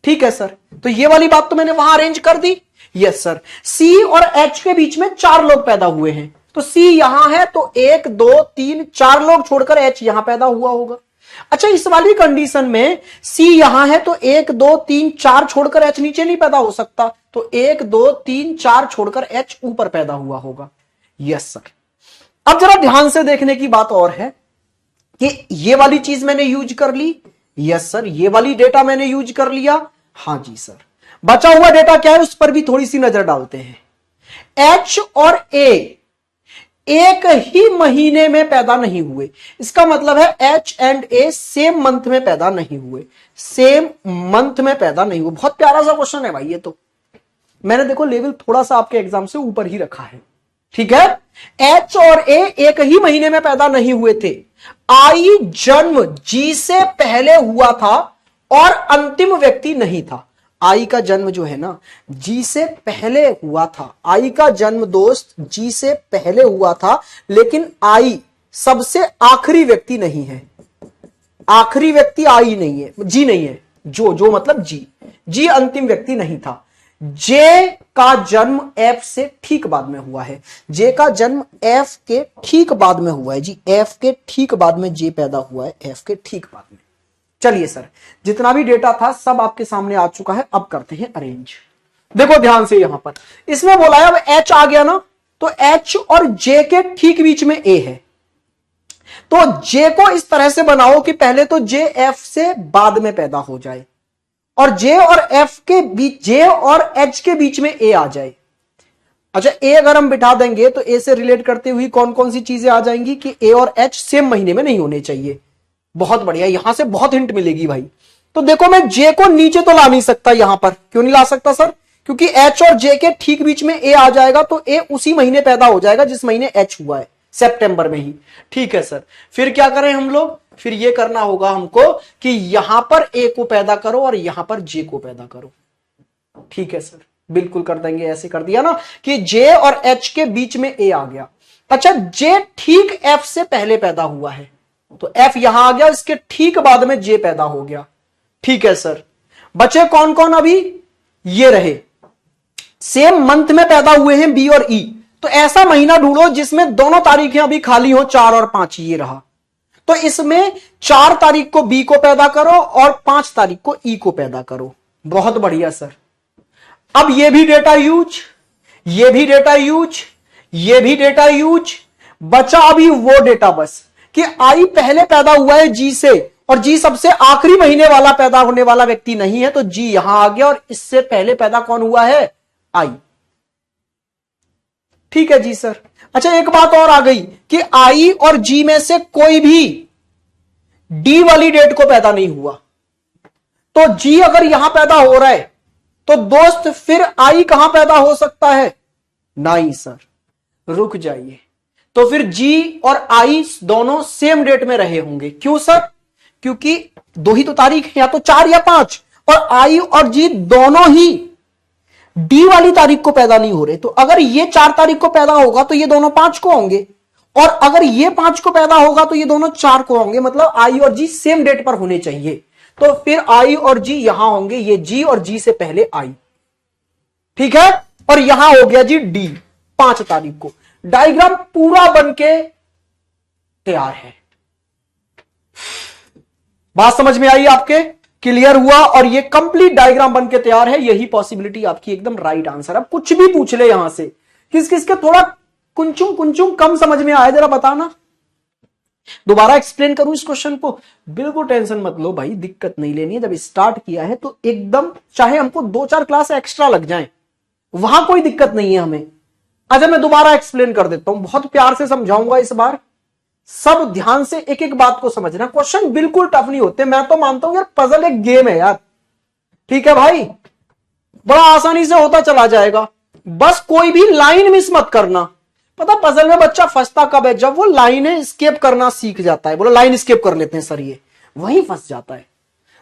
ठीक है सर, तो ये वाली बात तो मैंने वहां अरेंज कर दी। यस सर, सी और एच के बीच में 4 लोग पैदा हुए हैं, तो सी यहां है तो 1 2 3 4 लोग छोड़कर एच यहां पैदा हुआ होगा। अच्छा, इस वाली कंडीशन में सी यहां है तो 1 2 3 4 छोड़कर एच नीचे नहीं पैदा हो सकता, तो 1 2 3 4 छोड़कर एच ऊपर पैदा हुआ होगा। Yes sir. अब जरा ध्यान से देखने की बात और है कि ये वाली चीज मैंने यूज कर ली। यस सर, ये वाली डेटा मैंने यूज कर लिया। हां जी सर, बचा हुआ डेटा क्या है उस पर भी थोड़ी सी नजर डालते हैं। एच और ए एक ही महीने में पैदा नहीं हुए। इसका मतलब है H and A same month में पैदा नहीं हुए। सेम मंथ में पैदा नहीं हुए। बहुत प्यारा सा क्वेश्चन है भाई ये तो। मैंने देखो लेवल थोड़ा सा आपके एग्जाम से ऊपर ही रखा है। ठीक है, एच और ए एक ही महीने में पैदा नहीं हुए थे। आई जन्म जी से पहले हुआ था और अंतिम व्यक्ति नहीं था। आई का जन्म जो है ना जी से पहले हुआ था। आई का जन्म दोस्त जी से पहले हुआ था, लेकिन आई सबसे आखिरी व्यक्ति नहीं है। आखिरी व्यक्ति आई नहीं है, जी नहीं है। जो मतलब जी अंतिम व्यक्ति नहीं था। जे का जन्म एफ से ठीक बाद में हुआ है। जे का जन्म एफ के ठीक बाद में हुआ है जी। एफ के ठीक बाद में जे पैदा हुआ है, एफ के ठीक बाद में। चलिए सर, जितना भी डेटा था सब आपके सामने आ चुका है। अब करते हैं अरेंज। देखो ध्यान से, यहां पर इसमें बोला है अब एच आ गया ना, तो एच और जे के ठीक बीच में ए है। तो जे को इस तरह से बनाओ कि पहले तो जे एफ से बाद में पैदा हो जाए और जे और एफ के बीच, जे और एच के बीच में ए आ जाए। अच्छा, ए अगर हम बिठा देंगे तो ए से रिलेट करते हुए कौन कौन सी चीजें आ जाएंगी कि ए और एच सेम महीने में नहीं होने चाहिए। बहुत बढ़िया, यहां से बहुत हिंट मिलेगी भाई। तो देखो मैं जे को नीचे तो ला नहीं सकता, यहां पर क्यों नहीं ला सकता सर? क्योंकि एच और जे के ठीक बीच में ए आ जाएगा, तो ए उसी महीने पैदा हो जाएगा जिस महीने एच हुआ है, सितंबर में ही। ठीक है सर, फिर क्या करें हम लोग? फिर ये करना होगा हमको कि यहां पर ए को पैदा करो और यहां पर जे को पैदा करो। ठीक है सर, बिल्कुल कर देंगे। ऐसे कर दिया ना कि जे और एच के बीच में ए आ गया। अच्छा, जे ठीक एफ से पहले पैदा हुआ है, तो एफ यहां आ गया, इसके ठीक बाद में जे पैदा हो गया। ठीक है सर, बचे कौन कौन अभी? ये रहे, सेम मंथ में पैदा हुए हैं बी और ई। तो ऐसा महीना ढूंढो जिसमें दोनों तारीखें अभी खाली हो, 4 और 5। ये रहा, तो इसमें 4 तारीख को बी को पैदा करो और 5 तारीख को ई को पैदा करो। बहुत बढ़िया सर। अब ये भी डेटा यूज, ये भी डेटा यूज, ये भी डेटा यूज, बचा अभी वो डेटा बस कि आई पहले पैदा हुआ है जी से, और जी सबसे आखिरी महीने वाला पैदा होने वाला व्यक्ति नहीं है, तो जी यहां आ गया, और इससे पहले पैदा कौन हुआ है? आई। ठीक है जी सर। अच्छा, एक बात और आ गई कि आई और जी में से कोई भी डी वाली डेट को पैदा नहीं हुआ, तो जी अगर यहां पैदा हो रहा है तो दोस्त फिर आई कहां पैदा हो सकता है? नहीं सर, रुक जाइए। तो फिर जी और आई दोनों सेम डेट में रहे होंगे। क्यों सर? क्योंकि दो ही तो तारीख है, या तो 4 या 5, और आई और जी दोनों ही डी वाली तारीख को पैदा नहीं हो रहे। तो अगर ये 4 तारीख को पैदा होगा तो ये दोनों 5 को होंगे, और अगर ये 5 को पैदा होगा तो ये दोनों 4 को होंगे। मतलब आई और जी सेम डेट पर होने चाहिए, तो फिर आई और जी यहां होंगे, ये जी और जी से पहले आई। ठीक है, और यहां हो गया जी डी 5 तारीख को। डायग्राम पूरा बनके तैयार है। बात समझ में आई आपके? क्लियर हुआ? और ये कंप्लीट डायग्राम बनके तैयार है। यही पॉसिबिलिटी आपकी एकदम राइट आंसर। अब कुछ भी पूछ ले यहां से, किस किस के थोड़ा कुंचुम कुंचुम कम समझ में आया, जरा बताना। दोबारा एक्सप्लेन करूं इस क्वेश्चन को? बिल्कुल टेंशन मत लो भाई, दिक्कत नहीं लेनी है। जब स्टार्ट किया है तो एकदम, चाहे हमको 2-4 क्लास एक्स्ट्रा लग जाएं, वहां कोई दिक्कत नहीं है हमें। अच्छा, मैं दोबारा एक्सप्लेन कर देता हूं, बहुत प्यार से समझाऊंगा इस बार। सब ध्यान से एक एक बात को समझना। क्वेश्चन बिल्कुल टफ नहीं होते, मैं तो मानता हूं यार पजल एक गेम है यार। ठीक है भाई, बड़ा आसानी से होता चला जाएगा, बस कोई भी लाइन मिस मत करना। पता पजल में बच्चा फंसता कब है? जब वो लाइनें स्केप करना सीख जाता है। बोलो लाइन स्केप कर लेते हैं सर, ये वहीं फंस जाता है।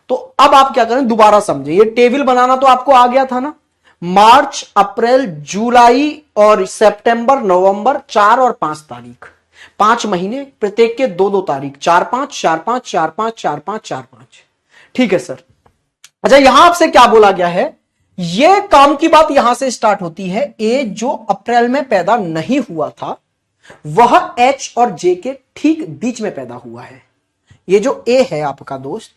तो अब आप क्या करें, दोबारा समझे। ये टेबल बनाना तो आपको आ गया था ना, मार्च, अप्रैल, जुलाई और सितंबर, नवंबर, 4 और 5 तारीख, 5 महीने, प्रत्येक के 2-2 तारीख, 4-5, 4-5, 4-5, 4-5, 4-5। ठीक है सर। अच्छा, यहां आपसे क्या बोला गया है? ये काम की बात यहां से स्टार्ट होती है। ए जो अप्रैल में पैदा नहीं हुआ था, वह एच और जे के ठीक बीच में पैदा हुआ है। ये जो ए है आपका दोस्त,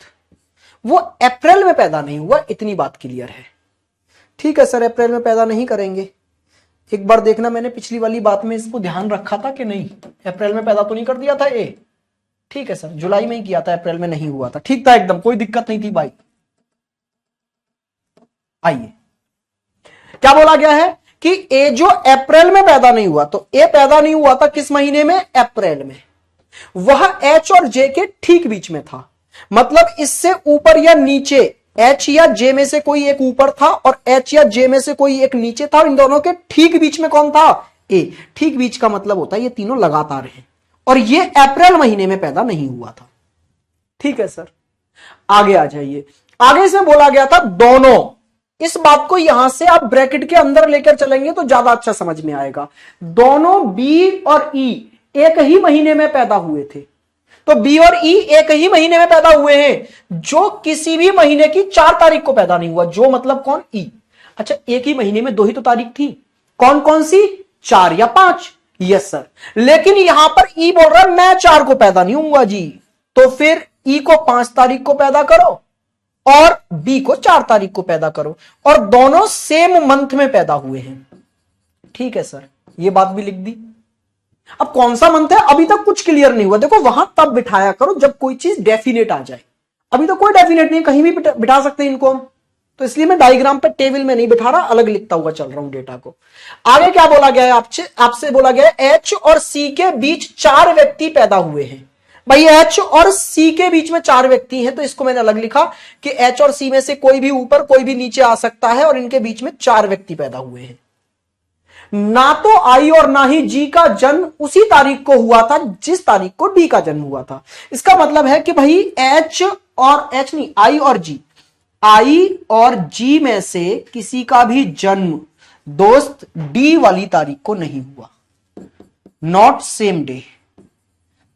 वो अप्रैल में पैदा नहीं हुआ, इतनी बात क्लियर है। ठीक है सर, अप्रैल में पैदा नहीं करेंगे। एक बार देखना, मैंने पिछली वाली बात में इसको ध्यान रखा था कि नहीं? अप्रैल में पैदा तो नहीं कर दिया था ए? ठीक है सर, जुलाई में ही किया था, अप्रैल में नहीं हुआ था। ठीक था एकदम, कोई दिक्कत नहीं थी भाई। आइए, क्या बोला गया है कि ए जो अप्रैल में पैदा नहीं हुआ, तो ए पैदा नहीं हुआ था किस महीने में? अप्रैल में। वह एच और जे के ठीक बीच में था, मतलब इससे ऊपर या नीचे एच या जे में से कोई एक ऊपर था और एच या जे में से कोई एक नीचे था, और इन दोनों के ठीक बीच में कौन था? ए। ठीक बीच का मतलब होता है ये तीनों लगातार हैं, और ये अप्रैल महीने में पैदा नहीं हुआ था। ठीक है सर, आगे आ जाइए। आगे इसमें बोला गया था दोनों। इस बात को यहां से आप ब्रैकेट के अंदर लेकर चलेंगे तो ज्यादा अच्छा समझ में आएगा। दोनों बी और ई एक ही महीने में पैदा हुए थे, तो बी और ई एक ही महीने में पैदा हुए हैं, जो किसी भी महीने की 4 तारीख को पैदा नहीं हुआ। जो मतलब कौन? ई। अच्छा, एक ही महीने में 2 ही तो तारीख थी, कौन कौन सी? 4 या 5। यस सर, लेकिन यहां पर ई बोल रहा है मैं 4 को पैदा नहीं हुआ जी, तो फिर ई को 5 तारीख को पैदा करो और बी को 4 तारीख को पैदा करो, और दोनों सेम मंथ में पैदा हुए हैं। ठीक है सर, ये बात भी लिख दी। अब कौन सा मंथ है अभी तक कुछ क्लियर नहीं हुआ, देखो वहां तब बिठाया करो जब कोई चीज डेफिनेट आ जाए। अभी तो कोई डेफिनेट नहीं, कहीं भी बिठा सकते हैं इनको हम। तो इसलिए मैं डायग्राम पे टेबल में नहीं बिठा रहा, अलग लिखता हुआ चल रहा हूं डेटा को। आगे क्या बोला गया है आपसे बोला गया है एच और सी के बीच 4 व्यक्ति पैदा हुए हैं। भाई एच और सी के बीच में 4 व्यक्ति हैं, तो इसको मैंने अलग लिखा कि एच और सी में से कोई भी ऊपर कोई भी नीचे आ सकता है और इनके बीच में 4 व्यक्ति पैदा हुए हैं। ना तो आई और ना ही जी का जन्म उसी तारीख को हुआ था जिस तारीख को डी का जन्म हुआ था। इसका मतलब है कि भाई आई और जी में से किसी का भी जन्म दोस्त डी वाली तारीख को नहीं हुआ, नॉट सेम डे।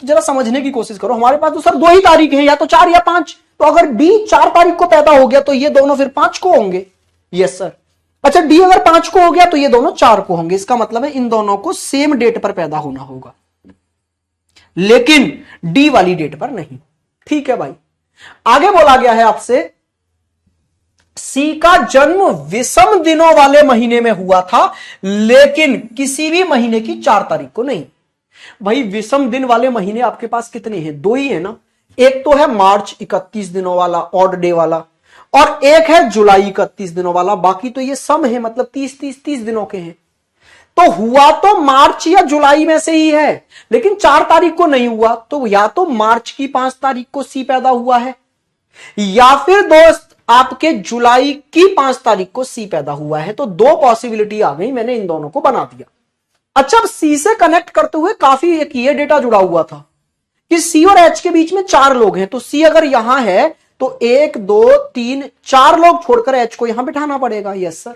तो जरा समझने की कोशिश करो, हमारे पास तो सर 2 ही तारीख है, या तो 4 या 5, तो अगर डी 4 तारीख को पैदा हो गया तो ये दोनों फिर 5 को होंगे। Yes sir. अच्छा, डी अगर 5 को हो गया तो ये दोनों 4 को होंगे। इसका मतलब है इन दोनों को सेम डेट पर पैदा होना होगा, लेकिन डी वाली डेट पर नहीं। ठीक है भाई। आगे बोला गया है आपसे सी का जन्म विषम दिनों वाले महीने में हुआ था, लेकिन किसी भी महीने की 4 तारीख को नहीं। भाई विषम दिन वाले महीने आपके पास कितने हैं? 2 ही है ना। एक तो है मार्च 31 दिनों वाला ऑड डे वाला, और एक है जुलाई 31 दिनों वाला। बाकी तो ये सम है, मतलब 30 दिनों के हैं। तो हुआ तो मार्च या जुलाई में से ही है, लेकिन 4 तारीख को नहीं हुआ। तो या तो मार्च की 5 तारीख को सी पैदा हुआ है, या फिर दोस्त आपके जुलाई की 5 तारीख को सी पैदा हुआ है। तो 2 पॉसिबिलिटी आ गई, मैंने इन दोनों को बना दिया। अच्छा, अब सी से कनेक्ट करते हुए काफी एक ये डेटा जुड़ा हुआ था कि सी और एच के बीच में 4 लोग हैं। तो सी अगर यहां है तो 1 2 3 4 लोग छोड़कर एच को यहां बिठाना पड़ेगा। Yes sir.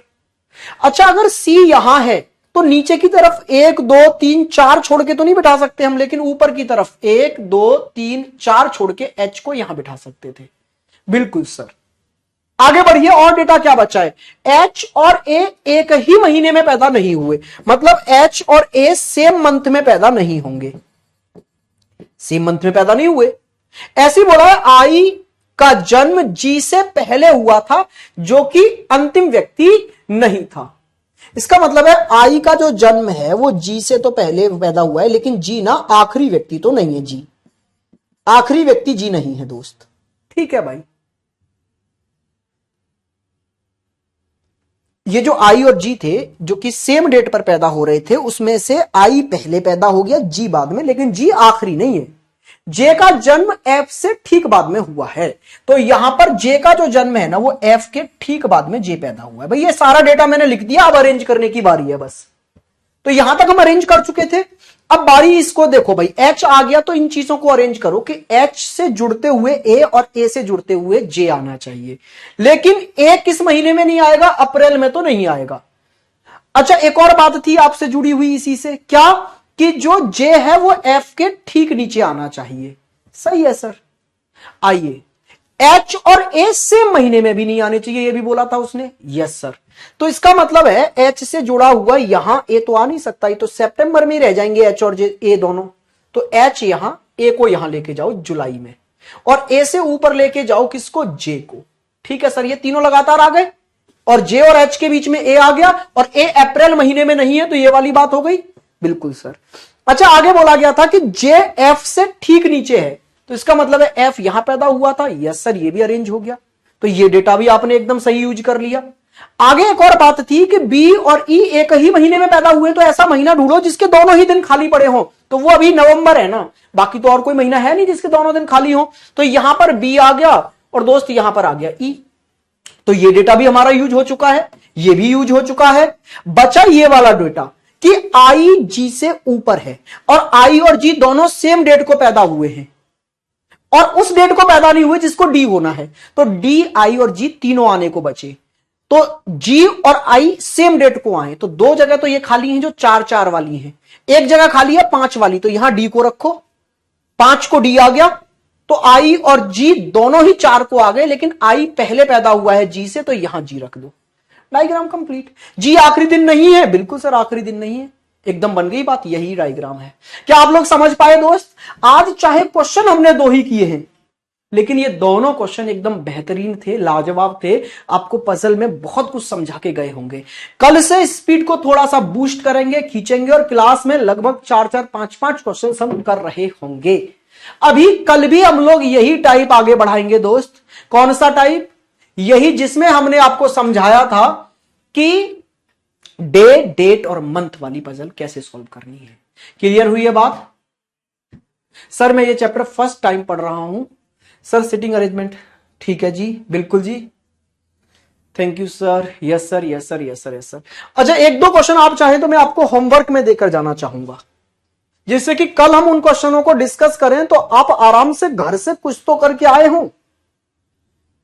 अच्छा, अगर सी यहां है तो नीचे की तरफ 1 2 3 4 छोड़ के तो नहीं बिठा सकते हम, लेकिन ऊपर की तरफ 1 2 3 4 छोड़ के एच को यहां बिठा सकते थे। बिल्कुल सर। आगे बढ़िए, और डेटा क्या बचा है? एच और ए एक ही महीने में पैदा नहीं हुए, मतलब एच और ए सेम मंथ में पैदा नहीं होंगे, सेम मंथ में पैदा नहीं हुए। ऐसी बोला है आई का जन्म जी से पहले हुआ था, जो कि अंतिम व्यक्ति नहीं था। इसका मतलब है आई का जो जन्म है वो जी से तो पहले पैदा हुआ है, लेकिन जी ना आखिरी व्यक्ति तो नहीं है। जी आखिरी व्यक्ति जी नहीं है दोस्त। ठीक है भाई। ये जो आई और जी थे जो कि सेम डेट पर पैदा हो रहे थे, उसमें से आई पहले पैदा हो गया, जी बाद में, लेकिन जी आखिरी नहीं है। जे का जन्म एफ से ठीक बाद में हुआ है, तो यहां पर जे का जो जन्म है ना वो एफ के ठीक बाद में जे पैदा हुआ है। भाई ये सारा डेटा मैंने लिख दिया, अब अरेंज करने की बारी है बस। तो यहां तक हम अरेंज कर चुके थे, अब बारी इसको देखो भाई, एच आ गया तो इन चीजों को अरेंज करो कि एच से जुड़ते हुए ए और ए से जुड़ते हुए जे आना चाहिए। लेकिन ए किस महीने में नहीं आएगा? अप्रैल में तो नहीं आएगा। अच्छा, एक और बात थी आपसे जुड़ी हुई इसी से, क्या कि जो जे है वो एफ के ठीक नीचे आना चाहिए। सही है सर। आइए, एच और ए सेम महीने में भी नहीं आने चाहिए, ये भी बोला था उसने। Yes sir. तो इसका मतलब है एच से जुड़ा हुआ यहां ए तो आ नहीं सकता, ये तो सितंबर में रह जाएंगे एच और ए दोनों। तो एच यहां, ए को यहां लेके जाओ जुलाई में, और ए से ऊपर लेके जाओ किसको? जे को। ठीक है सर। ये तीनों लगातार आ गए, और जे और एच के बीच में ए आ गया, और ए अप्रैल महीने में नहीं है, तो ये वाली बात हो गई। बिल्कुल सर। अच्छा, आगे बोला गया था कि जे एफ से ठीक नीचे है, तो इसका मतलब है एफ यहां पैदा हुआ था। यस सर, ये भी अरेंज हो गया। तो ये डेटा भी आपने एकदम सही यूज कर लिया। आगे एक और बात थी कि बी और ई एक ही महीने में पैदा हुए, तो ऐसा महीना ढूंढो जिसके दोनों ही दिन खाली पड़े हो। तो वो अभी नवंबर है ना, बाकी तो और कोई महीना है नहीं जिसके दोनों दिन खाली हो। तो यहां पर बी आ गया और दोस्त यहां पर आ गया ई। तो ये डेटा भी हमारा यूज हो चुका है, ये भी यूज हो चुका है। बचा ये वाला डेटा कि आई जी से ऊपर है, और आई और जी दोनों सेम डेट को पैदा हुए हैं, और उस डेट को पैदा नहीं हुए जिसको डी होना है। तो डी, आई और जी तीनों आने को बचे। तो जी और आई सेम डेट को आए, तो 2 जगह तो ये खाली हैं जो 4-4 वाली हैं, एक जगह खाली है 5 वाली, तो यहां डी को रखो, 5 को डी आ गया। तो आई और जी दोनों ही 4 को आ गए, लेकिन आई पहले पैदा हुआ है जी से, तो यहां जी रख दो। Diagram complete. जी आखिरी दिन नहीं है? बिल्कुल सर, आखिरी दिन नहीं है, एकदम बन गई बात। यही डायग्राम है। क्या आप लोग समझ पाए दोस्त? आज चाहे क्वेश्चन हमने 2 ही किए हैं, लेकिन ये दोनों क्वेश्चन एकदम बेहतरीन थे, लाजवाब थे। आपको पजल में बहुत कुछ समझा के गए होंगे। कल से स्पीड को थोड़ा सा बूस्ट करेंगे, खींचेंगे, और क्लास में लगभग 4-4 5-5 क्वेश्चन हम कर रहे होंगे। अभी कल भी हम लोग यही टाइप आगे बढ़ाएंगे दोस्त। कौन सा टाइप? यही जिसमें हमने आपको समझाया था कि डे, डेट और मंथ वाली पजल कैसे सॉल्व करनी है। क्लियर हुई है बात? सर मैं ये चैप्टर फर्स्ट टाइम पढ़ रहा हूं सर। सिटिंग अरेंजमेंट ठीक है जी, बिल्कुल जी, thank you sir. Yes sir, yes sir, yes sir, yes sir. अच्छा, एक दो क्वेश्चन आप चाहें तो मैं आपको होमवर्क में देकर जाना चाहूंगा, जिससे कि कल हम उन क्वेश्चनों को डिस्कस करें तो आप आराम से घर से कुछ तो करके आए हो।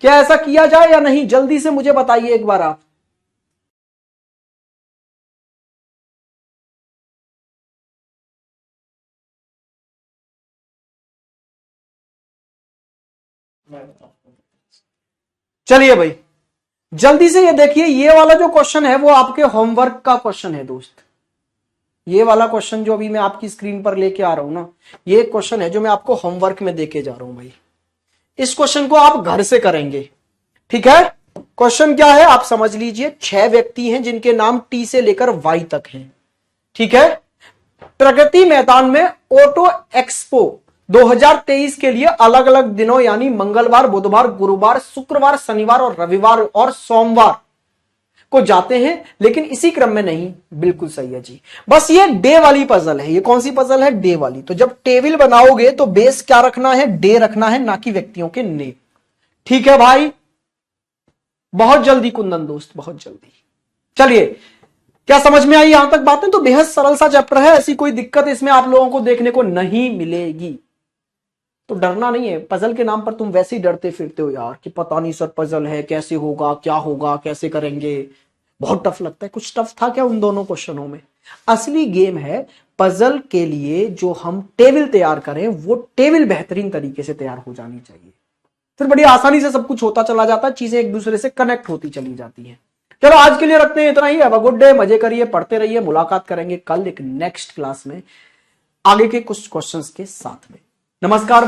क्या ऐसा किया जाए या नहीं, जल्दी से मुझे बताइए एक बार आप। चलिए भाई, जल्दी से ये देखिए, ये वाला जो क्वेश्चन है वो आपके होमवर्क का क्वेश्चन है दोस्त। ये वाला क्वेश्चन जो अभी मैं आपकी स्क्रीन पर लेके आ रहा हूं ना, ये क्वेश्चन है जो मैं आपको होमवर्क में देके जा रहा हूं भाई। इस क्वेश्चन को आप घर से करेंगे, ठीक है? क्वेश्चन क्या है आप समझ लीजिए। 6 व्यक्ति हैं जिनके नाम टी से लेकर वाई तक हैं, ठीक है? प्रगति मैदान में ऑटो एक्सपो 2023 के लिए अलग अलग दिनों यानी मंगलवार, बुधवार, गुरुवार, शुक्रवार, शनिवार और रविवार और सोमवार को जाते हैं, लेकिन इसी क्रम में नहीं। बिल्कुल सही है जी। बस ये डे वाली पजल है। ये कौन सी पजल है? डे वाली। तो जब टेबल बनाओगे तो बेस क्या रखना है? डे रखना है, ना कि व्यक्तियों के नेम। ठीक है भाई? बहुत जल्दी कुंदन दोस्त, बहुत जल्दी। चलिए, क्या समझ में आई यहां तक बातें? तो बेहद सरल सा चैप्टर है, ऐसी कोई दिक्कत इसमें आप लोगों को देखने को नहीं मिलेगी। तो डरना नहीं है। पजल के नाम पर तुम वैसे ही डरते फिरते हो यार कि पता नहीं सर पजल है, कैसे होगा, क्या होगा, कैसे करेंगे, बहुत टफ लगता है। कुछ टफ था क्या उन दोनों क्वेश्चनों में? असली गेम है पजल के लिए जो हम टेबल तैयार करें, वो टेबल बेहतरीन तरीके से तैयार हो जानी चाहिए। फिर बड़ी आसानी से सब कुछ होता चला जाता है, चीजें एक दूसरे से कनेक्ट होती चली जाती हैं। चलो आज के लिए रखते हैं इतना ही। हैव अ गुड डे, मजे करिए, पढ़ते रहिए। मुलाकात करेंगे कल एक नेक्स्ट क्लास में आगे के कुछ क्वेश्चंस के साथ में। नमस्कार।